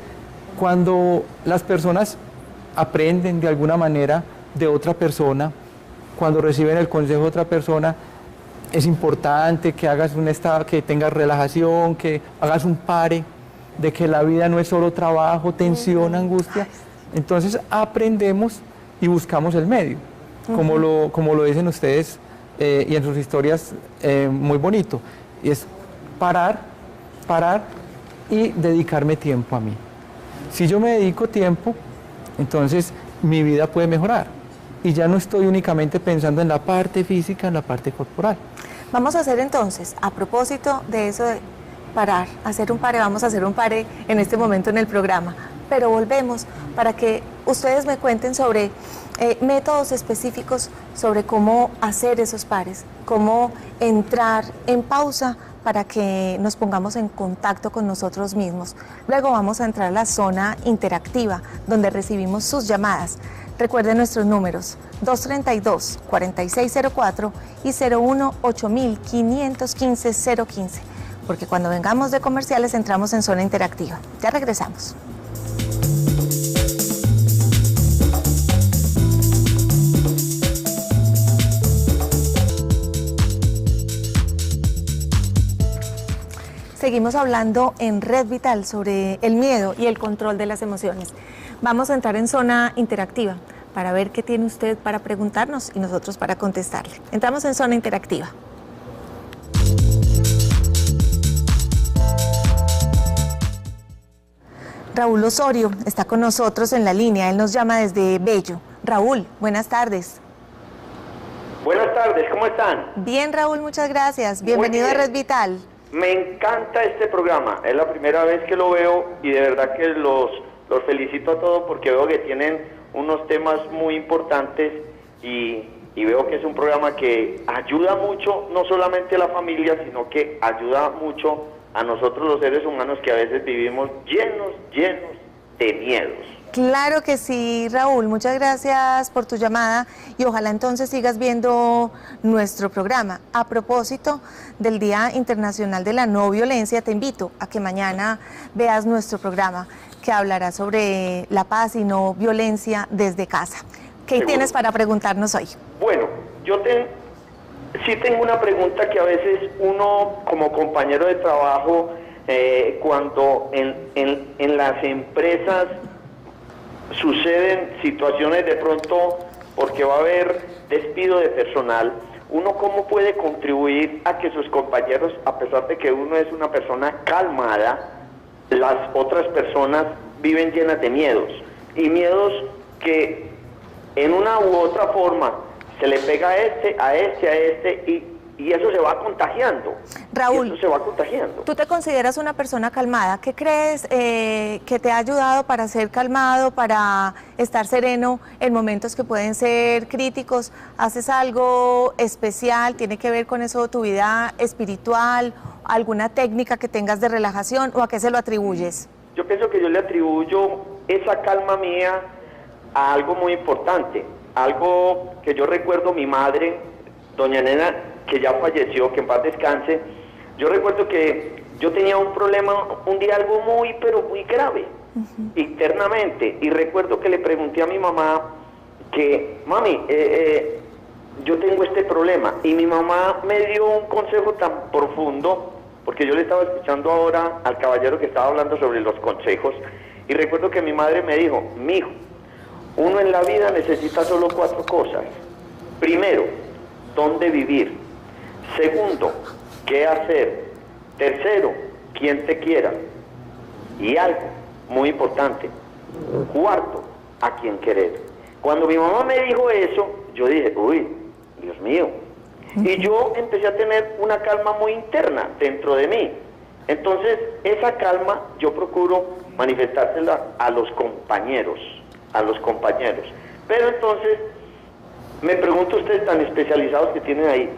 D: cuando las personas aprenden de alguna manera de otra persona, cuando reciben el consejo de otra persona, es importante que hagas un estado, que tengas relajación, que hagas un pare, de que la vida no es solo trabajo, tensión, angustia. Entonces aprendemos y buscamos el medio, como lo dicen ustedes y en sus historias muy bonito, y es parar y dedicarme tiempo a mí. Si yo me dedico tiempo, entonces mi vida puede mejorar y ya no estoy únicamente pensando en la parte física, en la parte corporal.
B: Vamos a hacer entonces, a propósito de eso de parar, hacer un pare, vamos a hacer un pare en este momento en el programa, pero volvemos para que ustedes me cuenten sobre métodos específicos sobre cómo hacer esos pares, cómo entrar en pausa para que nos pongamos en contacto con nosotros mismos. Luego vamos a entrar a la zona interactiva, donde recibimos sus llamadas. Recuerden nuestros números, 232-4604 y 018-515-015, porque cuando vengamos de comerciales entramos en zona interactiva. Ya regresamos. Seguimos hablando en Red Vital sobre el miedo y el control de las emociones. Vamos a entrar en zona interactiva para ver qué tiene usted para preguntarnos y nosotros para contestarle. Entramos en zona interactiva. Raúl Osorio está con nosotros en la línea, él nos llama desde Bello. Raúl, buenas tardes.
I: Buenas tardes, ¿cómo están?
B: Bien, Raúl, muchas gracias. Bienvenido a Red Vital.
I: Me encanta este programa, es la primera vez que lo veo y de verdad que los felicito a todos porque veo que tienen unos temas muy importantes y veo que es un programa que ayuda mucho, no solamente a la familia, sino que ayuda mucho a nosotros los seres humanos que a veces vivimos llenos de miedos.
B: Claro que sí, Raúl, muchas gracias por tu llamada y ojalá entonces sigas viendo nuestro programa. A propósito del Día Internacional de la No Violencia, te invito a que mañana veas nuestro programa que hablará sobre la paz y no violencia desde casa. ¿Qué tienes para preguntarnos hoy?
I: Bueno, yo sí tengo una pregunta que a veces uno como compañero de trabajo, cuando en las empresas suceden situaciones de pronto porque va a haber despido de personal, uno cómo puede contribuir a que sus compañeros, a pesar de que uno es una persona calmada, las otras personas viven llenas de miedos, y miedos que en una u otra forma se le pega a este y eso se va contagiando.
B: Raúl,
I: eso se va contagiando.
B: ¿Tú te consideras una persona calmada? ¿Qué crees que te ha ayudado para ser calmado, para estar sereno en momentos que pueden ser críticos? ¿Haces algo especial? ¿Tiene que ver con eso tu vida espiritual? ¿Alguna técnica que tengas de relajación? ¿O a qué se lo atribuyes?
I: Yo pienso que yo le atribuyo esa calma mía a algo muy importante. Algo que yo recuerdo mi madre, doña Nena, que ya falleció, que en paz descanse. Yo recuerdo que yo tenía un problema, un día algo pero muy grave, internamente, y recuerdo que le pregunté a mi mamá que, mami, yo tengo este problema, y mi mamá me dio un consejo tan profundo, porque yo le estaba escuchando ahora al caballero que estaba hablando sobre los consejos, y recuerdo que mi madre me dijo, mijo, uno en la vida necesita solo 4 cosas. Primero, dónde vivir. Segundo, qué hacer. Tercero, quién te quiera. Y algo muy importante, cuarto, a quién querer. Cuando mi mamá me dijo eso, yo dije, uy, Dios mío. Y yo empecé a tener una calma muy interna dentro de mí. Entonces, esa calma yo procuro manifestársela a los compañeros. Pero entonces, me pregunto ustedes tan especializados que tienen ahí,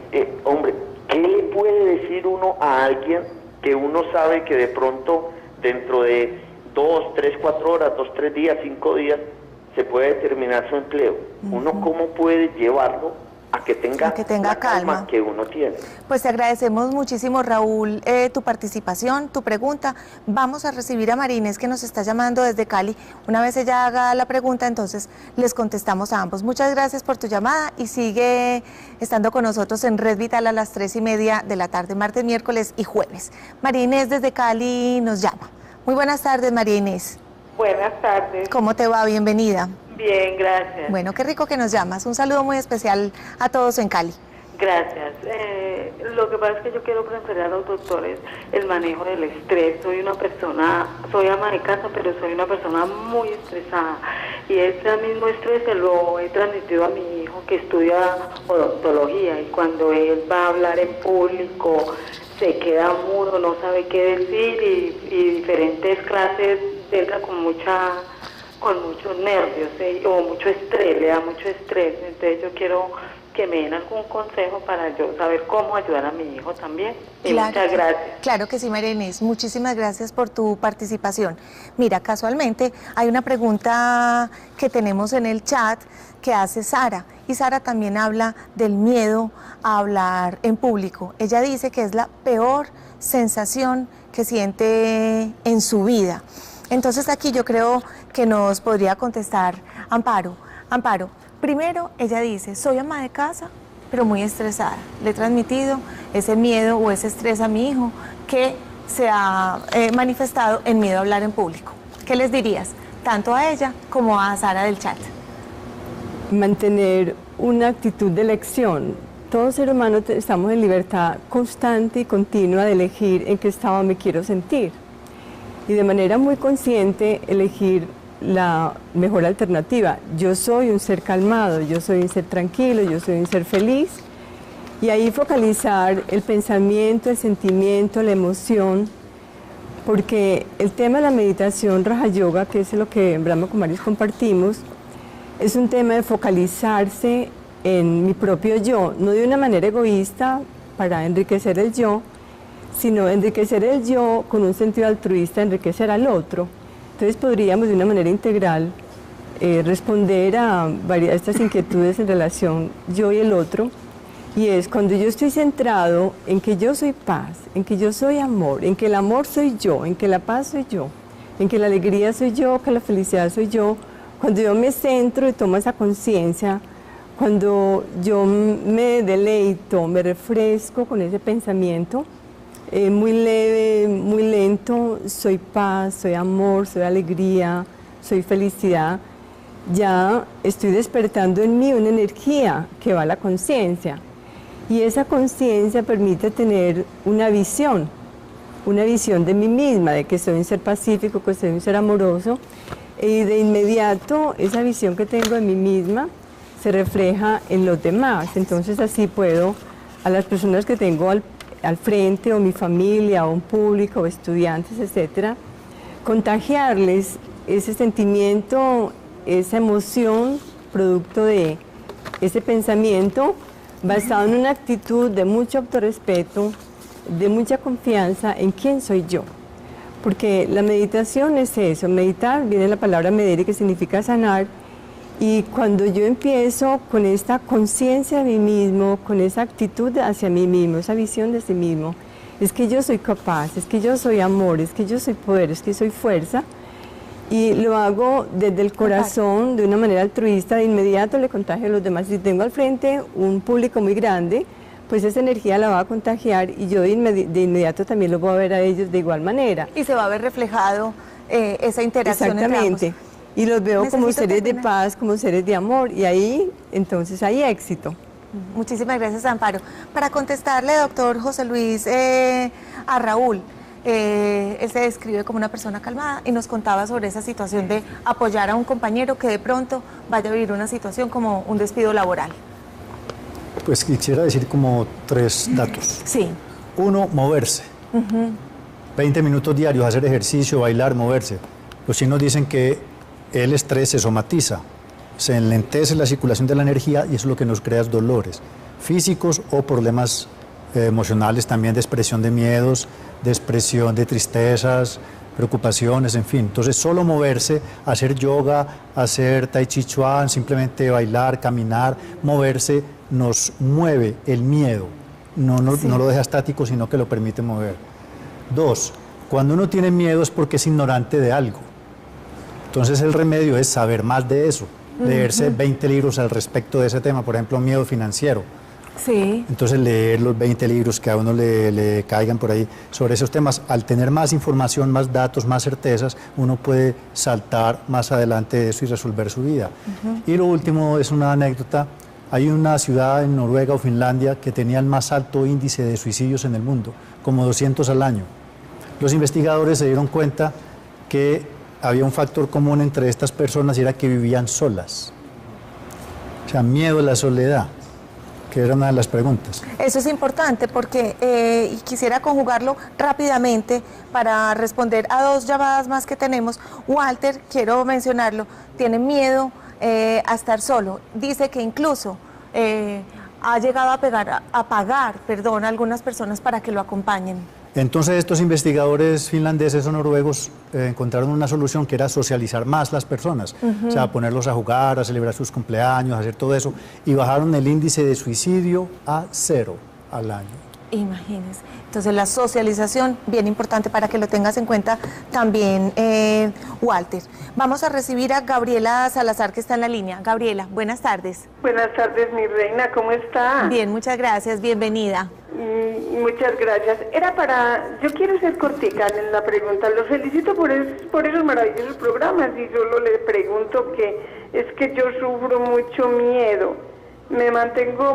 I: hombre, ¿qué le puede decir uno a alguien que uno sabe que de pronto dentro de 2, 3, 4 horas, 2, 3 días, 5 días, se puede terminar su empleo? ¿Uno cómo puede llevarlo a que tenga la calma que uno tiene?
B: Pues te agradecemos muchísimo, Raúl, tu participación, tu pregunta. Vamos a recibir a María Inés, que nos está llamando desde Cali. Una vez ella haga la pregunta, entonces les contestamos a ambos. Muchas gracias por tu llamada y sigue estando con nosotros en Red Vital a las 3:30 de la tarde, martes, miércoles y jueves. María Inés desde Cali nos llama. Muy buenas tardes, María Inés.
J: Buenas tardes.
B: ¿Cómo te va? Bienvenida.
J: Bien, gracias.
B: Bueno, qué rico que nos llamas. Un saludo muy especial a todos en Cali.
J: Gracias. Lo que pasa es que yo quiero preguntarle a los doctores el manejo del estrés. Soy ama de casa, pero soy una persona muy estresada. Y ese mismo estrés se lo he transmitido a mi hijo que estudia odontología. Y cuando él va a hablar en público, se queda mudo, no sabe qué decir y diferentes clases entra con muchos nervios o mucho estrés, le da mucho estrés. Entonces yo quiero que me den algún consejo para yo saber cómo ayudar a mi hijo también. Y
B: claro,
J: muchas gracias.
B: Claro que sí, María Inés. Muchísimas gracias por tu participación. Mira, casualmente hay una pregunta que tenemos en el chat que hace Sara. Y Sara también habla del miedo a hablar en público. Ella dice que es la peor sensación que siente en su vida. Entonces aquí yo creo que nos podría contestar Amparo. Amparo, primero ella dice, soy ama de casa, pero muy estresada. Le he transmitido ese miedo o ese estrés a mi hijo. ¿Qué se ha manifestado en miedo a hablar en público. ¿Qué les dirías, tanto a ella como a Sara del chat?
E: Mantener una actitud de elección. Todo ser humano estamos en libertad constante y continua de elegir en qué estado me quiero sentir. Y de manera muy consciente elegir la mejor alternativa. Yo soy un ser calmado, yo soy un ser tranquilo, yo soy un ser feliz. Y ahí focalizar el pensamiento, el sentimiento, la emoción, porque el tema de la meditación Raja Yoga, que es lo que Brahma Kumaris compartimos, es un tema de focalizarse en mi propio yo, no de una manera egoísta para enriquecer el yo, sino enriquecer el yo con un sentido altruista, enriquecer al otro. Entonces podríamos de una manera integral responder a varias de estas inquietudes en relación yo y el otro, y es cuando yo estoy centrado en que yo soy paz, en que yo soy amor, en que el amor soy yo, en que la paz soy yo, en que la alegría soy yo, que la felicidad soy yo, cuando yo me centro y tomo esa conciencia, cuando yo me deleito, me refresco con ese pensamiento, muy leve, muy lento, soy paz, soy amor, soy alegría, soy felicidad, ya estoy despertando en mí una energía que va a la conciencia. Y esa conciencia permite tener una visión de mí misma, de que soy un ser pacífico, que soy un ser amoroso, y de inmediato esa visión que tengo de mí misma se refleja en los demás. Entonces así puedo, a las personas que tengo al frente, o mi familia, o un público, o estudiantes, etcétera, contagiarles ese sentimiento, esa emoción, producto de ese pensamiento, basado en una actitud de mucho autorrespeto, de mucha confianza en quién soy yo. Porque la meditación es eso, meditar, viene la palabra medere, que significa sanar, y cuando yo empiezo con esta conciencia de mí mismo, con esa actitud hacia mí mismo, esa visión de sí mismo, es que yo soy capaz, es que yo soy amor, es que yo soy poder, es que soy fuerza, y lo hago desde el corazón, de una manera altruista, de inmediato le contagio a los demás. Si tengo al frente un público muy grande, pues esa energía la va a contagiar y yo de inmediato también lo voy a ver a ellos de igual manera.
B: Y se va a ver reflejado esa interacción
E: Exactamente.
B: entre ambos.
E: Y los veo como seres de paz, como seres de amor, y ahí entonces hay éxito.
B: Muchísimas gracias, Amparo. Para contestarle, doctor José Luis, a Raúl, él se describe como una persona calmada y nos contaba sobre esa situación de apoyar a un compañero que de pronto vaya a vivir una situación como un despido laboral.
G: Pues quisiera decir como 3 datos.
B: Sí.
G: 1, moverse. 20 minutos diarios, hacer ejercicio, bailar, moverse. Los chinos dicen que el estrés se somatiza, se enlentece la circulación de la energía y eso es lo que nos crea dolores físicos o problemas emocionales también, de expresión de miedos, de expresión de tristezas, preocupaciones, en fin. Entonces solo moverse, hacer yoga, hacer tai chi chuan, simplemente bailar, caminar, moverse, nos mueve el miedo, no lo deja estático, sino que lo permite mover. 2, cuando uno tiene miedo es porque es ignorante de algo. Entonces el remedio es saber más de eso, leerse 20 libros al respecto de ese tema, por ejemplo, miedo financiero.
B: Sí.
G: Entonces leer los 20 libros que a uno le caigan por ahí sobre esos temas. Al tener más información, más datos, más certezas, uno puede saltar más adelante de eso y resolver su vida. Y lo último es una anécdota. Hay una ciudad en Noruega o Finlandia que tenía el más alto índice de suicidios en el mundo, como 200 al año. Los investigadores se dieron cuenta que había un factor común entre estas personas y era que vivían solas. O sea, miedo a la soledad, que era una de las preguntas.
B: Eso es importante porque y quisiera conjugarlo rápidamente para responder a 2 llamadas más que tenemos. Walter, quiero mencionarlo, tiene miedo a estar solo. Dice que incluso ha llegado a pagar a algunas personas para que lo acompañen.
G: Entonces estos investigadores finlandeses o noruegos encontraron una solución que era socializar más las personas, o sea, ponerlos a jugar, a celebrar sus cumpleaños, a hacer todo eso, y bajaron el índice de suicidio a 0 al año.
B: Imagínense. Entonces la socialización, bien importante para que lo tengas en cuenta también, Walter. Vamos a recibir a Gabriela Salazar, que está en la línea. Gabriela, buenas tardes.
K: Buenas tardes, mi reina, ¿cómo está?
B: Bien, muchas gracias, bienvenida.
K: Muchas gracias. Yo quiero ser cortica en la pregunta. Los felicito por esos maravillosos programas y solo le pregunto que es que yo sufro mucho miedo. Me mantengo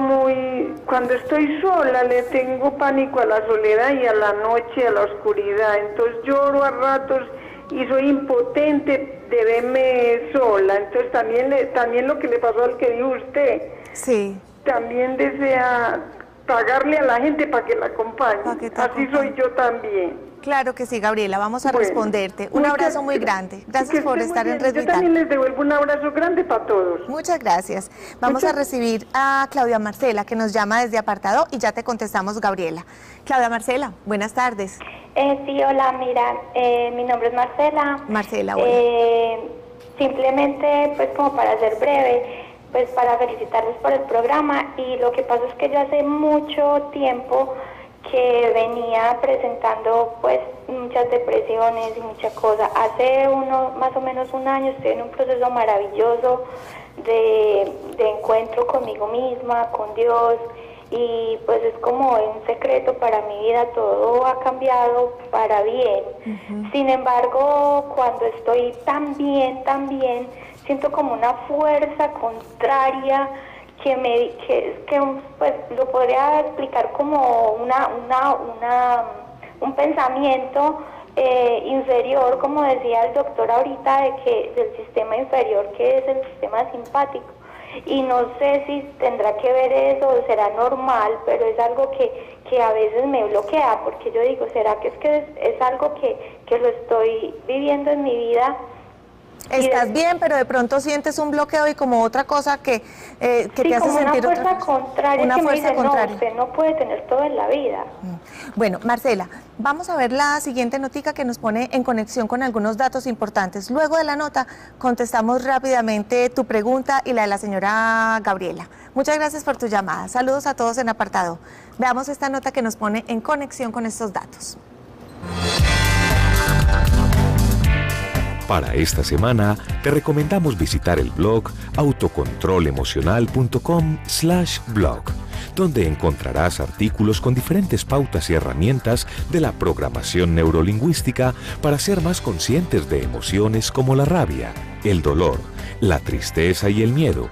K: cuando estoy sola le tengo pánico a la soledad y a la noche, a la oscuridad. Entonces lloro a ratos y soy impotente de verme sola. Entonces también lo que le pasó al que dijo usted.
B: Sí.
K: También desea pagarle a la gente para que la acompañe. Así soy yo también.
B: Claro que sí, Gabriela, vamos a responderte. Un abrazo muy grande. Gracias por estar en Red Vital.
K: Yo también les devuelvo un abrazo grande para todos.
B: Muchas gracias. Vamos a recibir a Claudia Marcela, que nos llama desde Apartado, y ya te contestamos, Gabriela. Claudia Marcela, buenas tardes.
L: Sí, hola, mira, mi nombre es Marcela.
B: Marcela, hola.
L: Simplemente, pues como para ser breve, pues para felicitarles por el programa, y lo que pasa es que yo hace mucho tiempo que venía presentando pues muchas depresiones y muchas cosas. Hace más o menos un año estoy en un proceso maravilloso de encuentro conmigo misma, con Dios, y pues es como un secreto para mi vida, todo ha cambiado para bien. Sin embargo, cuando estoy tan bien, siento como una fuerza contraria que pues lo podría explicar como un pensamiento inferior, como decía el doctor ahorita, del sistema inferior, que es el sistema simpático. Y no sé si tendrá que ver eso o será normal, pero es algo que a veces me bloquea, porque yo digo, ¿será que es algo que lo estoy viviendo en mi vida?
B: Estás bien, pero de pronto sientes un bloqueo y como otra cosa que te hace sentir
L: una fuerza contraria,
B: una
L: que
B: fuerza
L: me dice,
B: contraria.
L: no, usted no puede tener todo en la vida.
B: Bueno, Marcela, vamos a ver la siguiente notica que nos pone en conexión con algunos datos importantes. Luego de la nota contestamos rápidamente tu pregunta y la de la señora Gabriela. Muchas gracias por tu llamada. Saludos a todos en Apartado. Veamos esta nota que nos pone en conexión con estos datos.
M: Para esta semana, te recomendamos visitar el blog autocontrolemocional.com/blog, donde encontrarás artículos con diferentes pautas y herramientas de la programación neurolingüística para ser más conscientes de emociones como la rabia, el dolor, la tristeza y el miedo,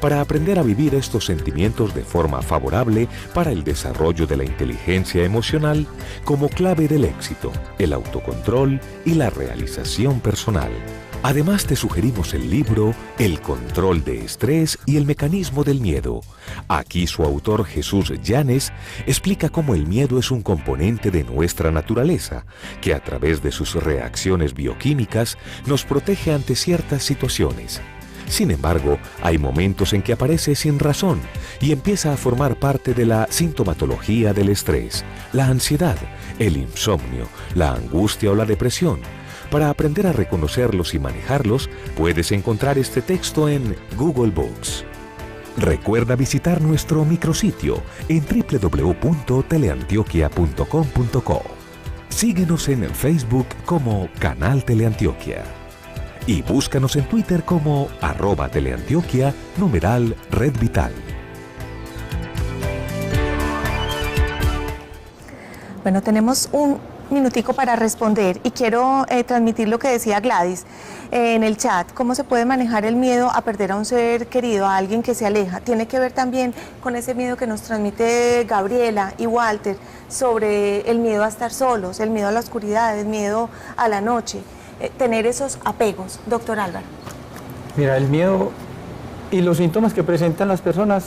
M: para aprender a vivir estos sentimientos de forma favorable para el desarrollo de la inteligencia emocional como clave del éxito, el autocontrol y la realización personal. Además, te sugerimos el libro El control de estrés y el mecanismo del miedo. Aquí su autor, Jesús Llanes, explica cómo el miedo es un componente de nuestra naturaleza, que a través de sus reacciones bioquímicas nos protege ante ciertas situaciones. Sin embargo, hay momentos en que aparece sin razón y empieza a formar parte de la sintomatología del estrés, la ansiedad, el insomnio, la angustia o la depresión. Para aprender a reconocerlos y manejarlos, puedes encontrar este texto en Google Books. Recuerda visitar nuestro micrositio en www.teleantioquia.com.co. Síguenos en Facebook como Canal Teleantioquia. Y búscanos en Twitter como @teleantioquia /Red Vital.
B: Bueno, tenemos un minutico para responder y quiero transmitir lo que decía Gladys en el chat. ¿Cómo se puede manejar el miedo a perder a un ser querido, a alguien que se aleja? Tiene que ver también con ese miedo que nos transmite Gabriela y Walter sobre el miedo a estar solos, el miedo a la oscuridad, el miedo a la noche. Tener esos apegos. Doctor Álvaro.
D: Mira, el miedo y los síntomas que presentan las personas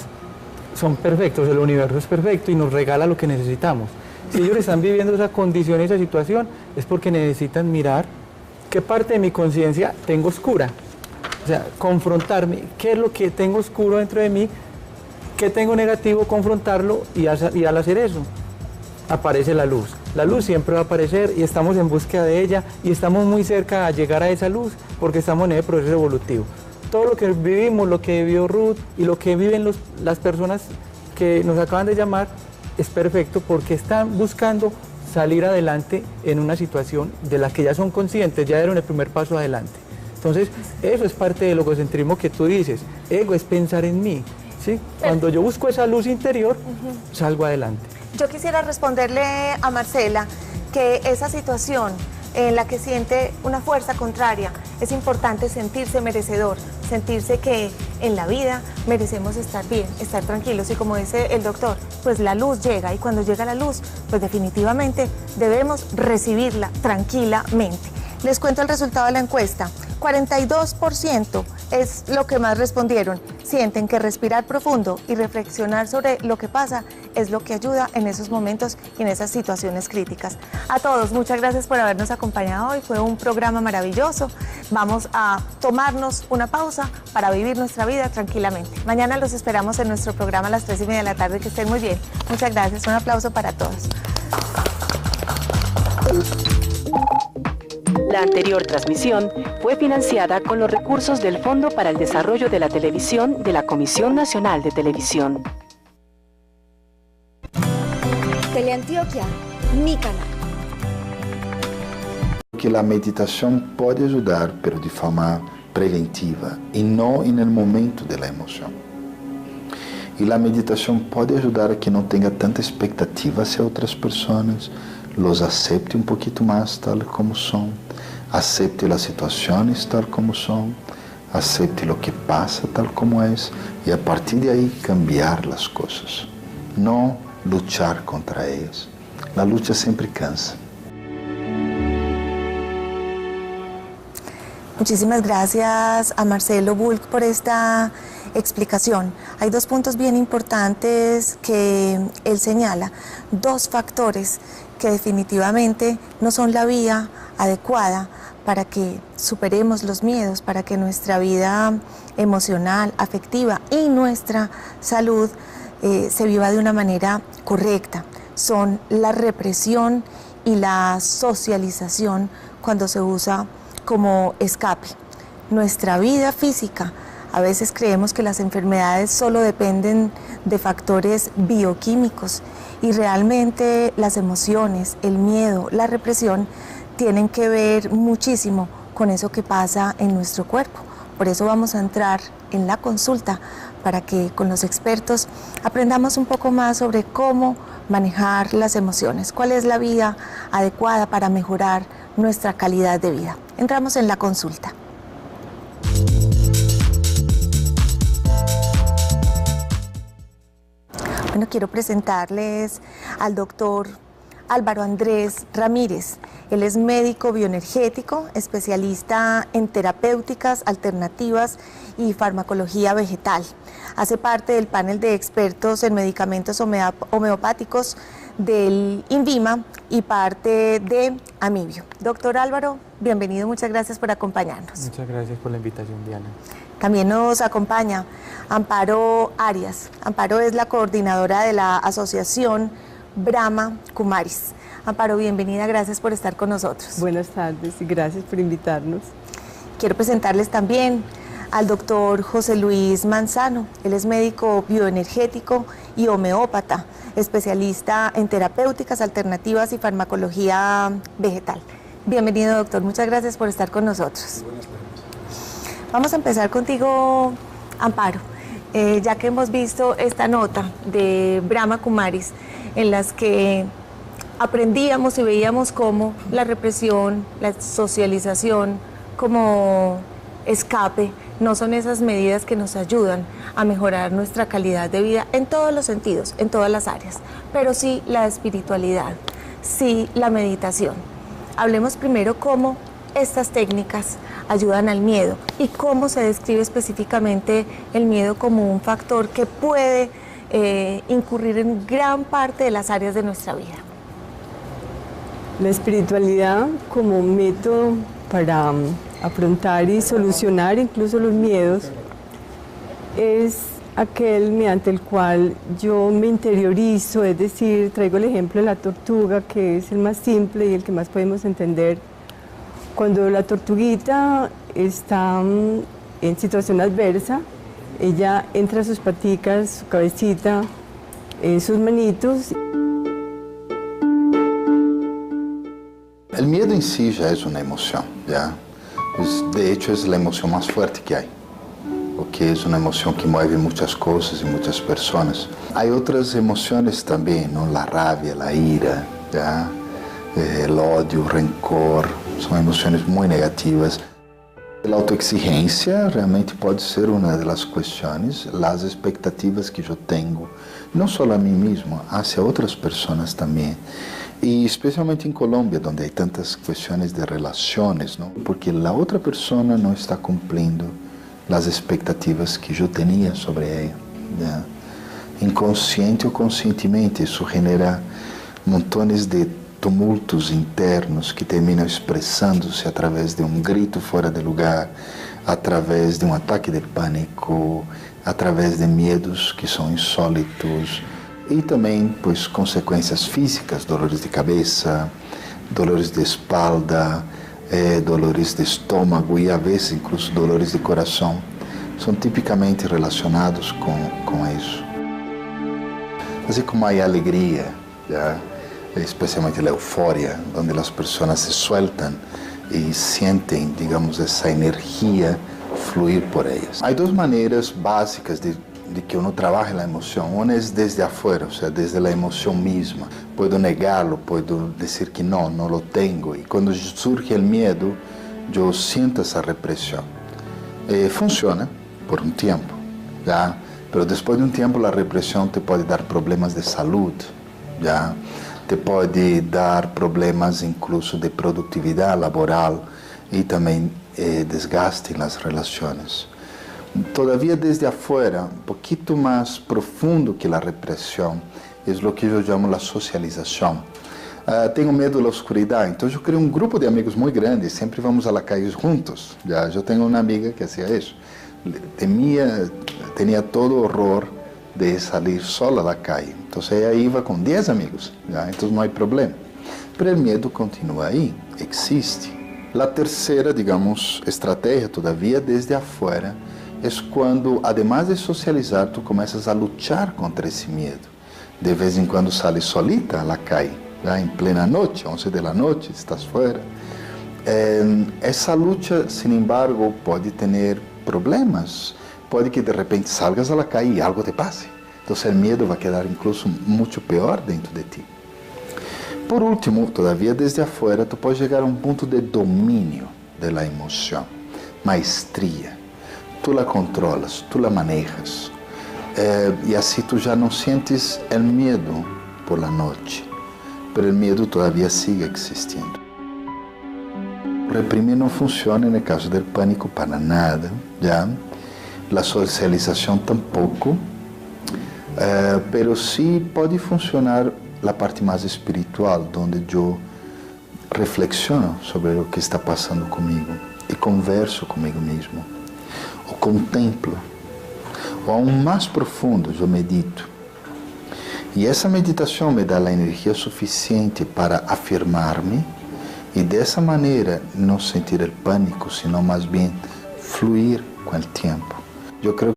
D: son perfectos, el universo es perfecto y nos regala lo que necesitamos. Si ellos están viviendo esa condición, esa situación, es porque necesitan mirar qué parte de mi conciencia tengo oscura. O sea, confrontarme, qué es lo que tengo oscuro dentro de mí, qué tengo negativo, confrontarlo y al hacer eso, aparece la luz. La luz siempre va a aparecer y estamos en búsqueda de ella y estamos muy cerca a llegar a esa luz porque estamos en ese proceso evolutivo. Todo lo que vivimos, lo que vivió Ruth y lo que viven las personas que nos acaban de llamar, es perfecto porque están buscando salir adelante en una situación de la que ya son conscientes, ya dieron el primer paso adelante. Entonces, eso es parte del egocentrismo que tú dices. Ego es pensar en mí, ¿sí? Cuando yo busco esa luz interior, salgo adelante.
B: Yo quisiera responderle a Marcela que esa situación en la que siente una fuerza contraria, es importante sentirse merecedor, sentirse que en la vida merecemos estar bien, estar tranquilos, y como dice el doctor, pues la luz llega, y cuando llega la luz, pues definitivamente debemos recibirla tranquilamente. Les cuento el resultado de la encuesta. 42% es lo que más respondieron. Sienten que respirar profundo y reflexionar sobre lo que pasa es lo que ayuda en esos momentos y en esas situaciones críticas. A todos, muchas gracias por habernos acompañado hoy. Fue un programa maravilloso. Vamos a tomarnos una pausa para vivir nuestra vida tranquilamente. Mañana los esperamos en nuestro programa a las 3:30 de la tarde. Que estén muy bien. Muchas gracias. Un aplauso para todos.
A: La anterior transmisión fue financiada con los recursos del Fondo para el Desarrollo de la Televisión de la Comisión Nacional de Televisión.
N: Teleantioquia, mi canal.
C: Que la meditación puede ayudar, pero de forma preventiva y no en el momento de la emoción. Y la meditación puede ayudar a que no tenga tanta expectativa hacia otras personas, los acepte un poquito más tal como son, acepte las situaciones tal como son, acepte lo que pasa tal como es, y a partir de ahí cambiar las cosas, no luchar contra ellas. La lucha siempre cansa.
B: Muchísimas gracias a Marcelo Bulc por esta explicación. Hay dos puntos bien importantes que él señala, dos factores que definitivamente no son la vía adecuada para que superemos los miedos, para que nuestra vida emocional, afectiva y nuestra salud se viva de una manera correcta. Son la represión y la socialización cuando se usa como escape. Nuestra vida física, a veces creemos que las enfermedades solo dependen de factores bioquímicos, y realmente las emociones, el miedo, la represión tienen que ver muchísimo con eso que pasa en nuestro cuerpo. Por eso vamos a entrar en la consulta para que con los expertos aprendamos un poco más sobre cómo manejar las emociones, cuál es la vía adecuada para mejorar nuestra calidad de vida. Entramos en la consulta. Bueno, quiero presentarles al doctor Álvaro Andrés Ramírez. Él es médico bioenergético, especialista en terapéuticas alternativas y farmacología vegetal. Hace parte del panel de expertos en medicamentos homeopáticos del INVIMA y parte de Amibio. Doctor Álvaro, bienvenido, muchas gracias por acompañarnos.
D: Muchas gracias por la invitación, Diana.
B: También nos acompaña Amparo Arias. Amparo es la coordinadora de la asociación Brahma Kumaris. Amparo, bienvenida, gracias por estar con nosotros.
E: Buenas tardes y gracias por invitarnos.
B: Quiero presentarles también al doctor José Luis Manzano. Él es médico bioenergético y homeópata, especialista en terapéuticas alternativas y farmacología vegetal. Bienvenido, doctor, muchas gracias por estar con nosotros.
G: Buenas tardes.
B: Vamos a empezar contigo, Amparo, ya que hemos visto esta nota de Brahma Kumaris en las que aprendíamos y veíamos cómo la represión, la socialización como escape no son esas medidas que nos ayudan a mejorar nuestra calidad de vida en todos los sentidos, en todas las áreas, pero sí la espiritualidad, sí la meditación. Hablemos primero cómo estas técnicas ayudan al miedo y cómo se describe específicamente el miedo como un factor que puede incurrir en gran parte de las áreas de nuestra vida.
E: La espiritualidad como método para afrontar y solucionar incluso los miedos es aquel mediante el cual yo me interiorizo, es decir, traigo el ejemplo de la tortuga, que es el más simple y el que más podemos entender. Cuando la tortuguita está en situación adversa, ella entra sus paticas, su cabecita, sus manitos
C: El miedo en sí ya es una emoción, ¿ya? De hecho es la emoción más fuerte que hay, porque es una emoción que mueve muchas cosas y muchas personas. Hay otras emociones también, ¿no? La rabia, la ira, ¿ya? El odio, el rencor, son emociones muy negativas. La autoexigencia realmente puede ser una de las cuestiones, las expectativas que yo tengo, no solo a mí mismo, hacia otras personas también. Y especialmente en Colombia, donde hay tantas cuestiones de relaciones, ¿no? Porque la otra persona no está cumpliendo las expectativas que yo tenía sobre ella, ¿ya? Inconsciente o conscientemente, eso genera montones de tumultos internos que terminam expressándose a través de um grito fora de lugar, a través de um ataque de pânico, a través de medos que são insólitos e também, pois, consequências físicas, dolores de cabeça, dolores de espalda, dolores de estômago e, a vezes, incluso dolores de coração, são tipicamente relacionados com isso. Assim como há alegria, já, especialmente la euforia, donde las personas se sueltan y sienten, digamos, esa energía fluir por ellas. Hay dos maneras básicas de que uno trabaje la emoción. Una es desde afuera, o sea, desde la emoción misma. Puedo negarlo, puedo decir que no lo tengo. Y cuando surge el miedo, yo siento esa represión. Funciona por un tiempo, ¿ya? Pero después de un tiempo la represión te puede dar problemas de salud, ¿ya? Te pode dar problemas incluso de produtividade laboral e também desgaste nas relações. Todavia, desde afuera, um pouquinho mais profundo que a repressão, é o que eu chamo a socialização. Tenho medo da escuridão, então eu criei um grupo de amigos muito grande, sempre vamos à la calle juntos. Já eu tenho uma amiga que fazia isso. Tinha todo horror de salir sola da calle. Entonces ella iba con 10 amigos, ¿ya? Entonces no hay problema. Pero el miedo continúa ahí, existe. La tercera, digamos, estrategia todavía desde afuera es cuando, además de socializar, tú comienzas a luchar contra ese miedo. De vez en cuando sales solita a la calle, ¿ya? En plena noche, 11 de la noche, estás fuera. Esa lucha, sin embargo, puede tener problemas. Pode que de repente salgas a la calle e algo te pase. Então o medo vai quedar incluso muito pior dentro de ti. Por último, todavia desde afuera, tu pode chegar a um ponto de domínio da emoção, maestria. Tu la controlas, tu la manejas. E assim tu já não sientes o medo por la noite, mas o medo todavia sigue existindo. Reprimir não funciona no caso do pânico para nada, já. La socialización tampoco, pero sí puede funcionar la parte más espiritual, donde yo reflexiono sobre lo que está pasando conmigo y converso conmigo mismo, o contemplo, o aún más profundo, yo medito. Y esa meditación me da la energía suficiente para afirmarme y de esa manera no sentir el pánico, sino más bien fluir con el tiempo. Yo creo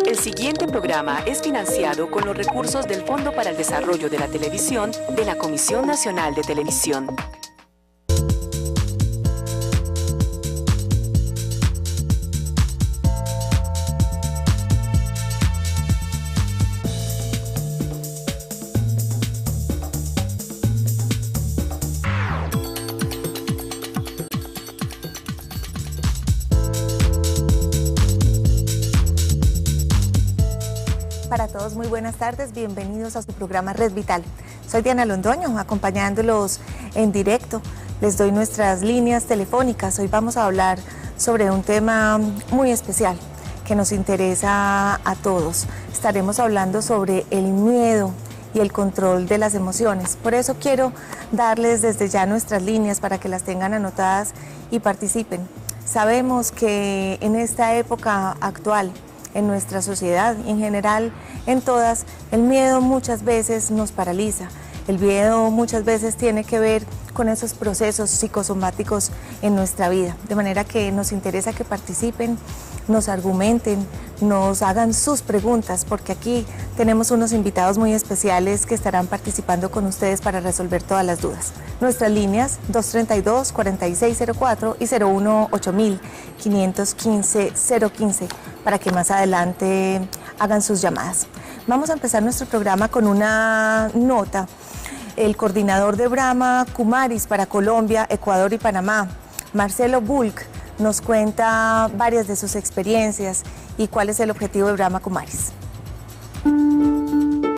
A: El siguiente programa es financiado con los recursos del Fondo para el Desarrollo de la Televisión de la Comisión Nacional de Televisión.
B: Para todos, muy buenas tardes, bienvenidos a su programa Red Vital. Soy Diana Londoño, acompañándolos en directo. Les doy nuestras líneas telefónicas. Hoy vamos a hablar sobre un tema muy especial que nos interesa a todos. Estaremos hablando sobre el miedo y el control de las emociones. Por eso quiero darles desde ya nuestras líneas para que las tengan anotadas y participen. Sabemos que en esta época actual, en nuestra sociedad y en general en todas, el miedo muchas veces nos paraliza. El miedo muchas veces tiene que ver con esos procesos psicosomáticos en nuestra vida, de manera que nos interesa que participen, nos argumenten, nos hagan sus preguntas, porque aquí tenemos unos invitados muy especiales que estarán participando con ustedes para resolver todas las dudas. Nuestras líneas 232-4604 y 018-515-015 para que más adelante hagan sus llamadas. Vamos a empezar nuestro programa con una nota. El coordinador de Brahma Kumaris para Colombia, Ecuador y Panamá, Marcelo Bulc, nos cuenta varias de sus experiencias y cuál es el objetivo de Brahma Kumaris.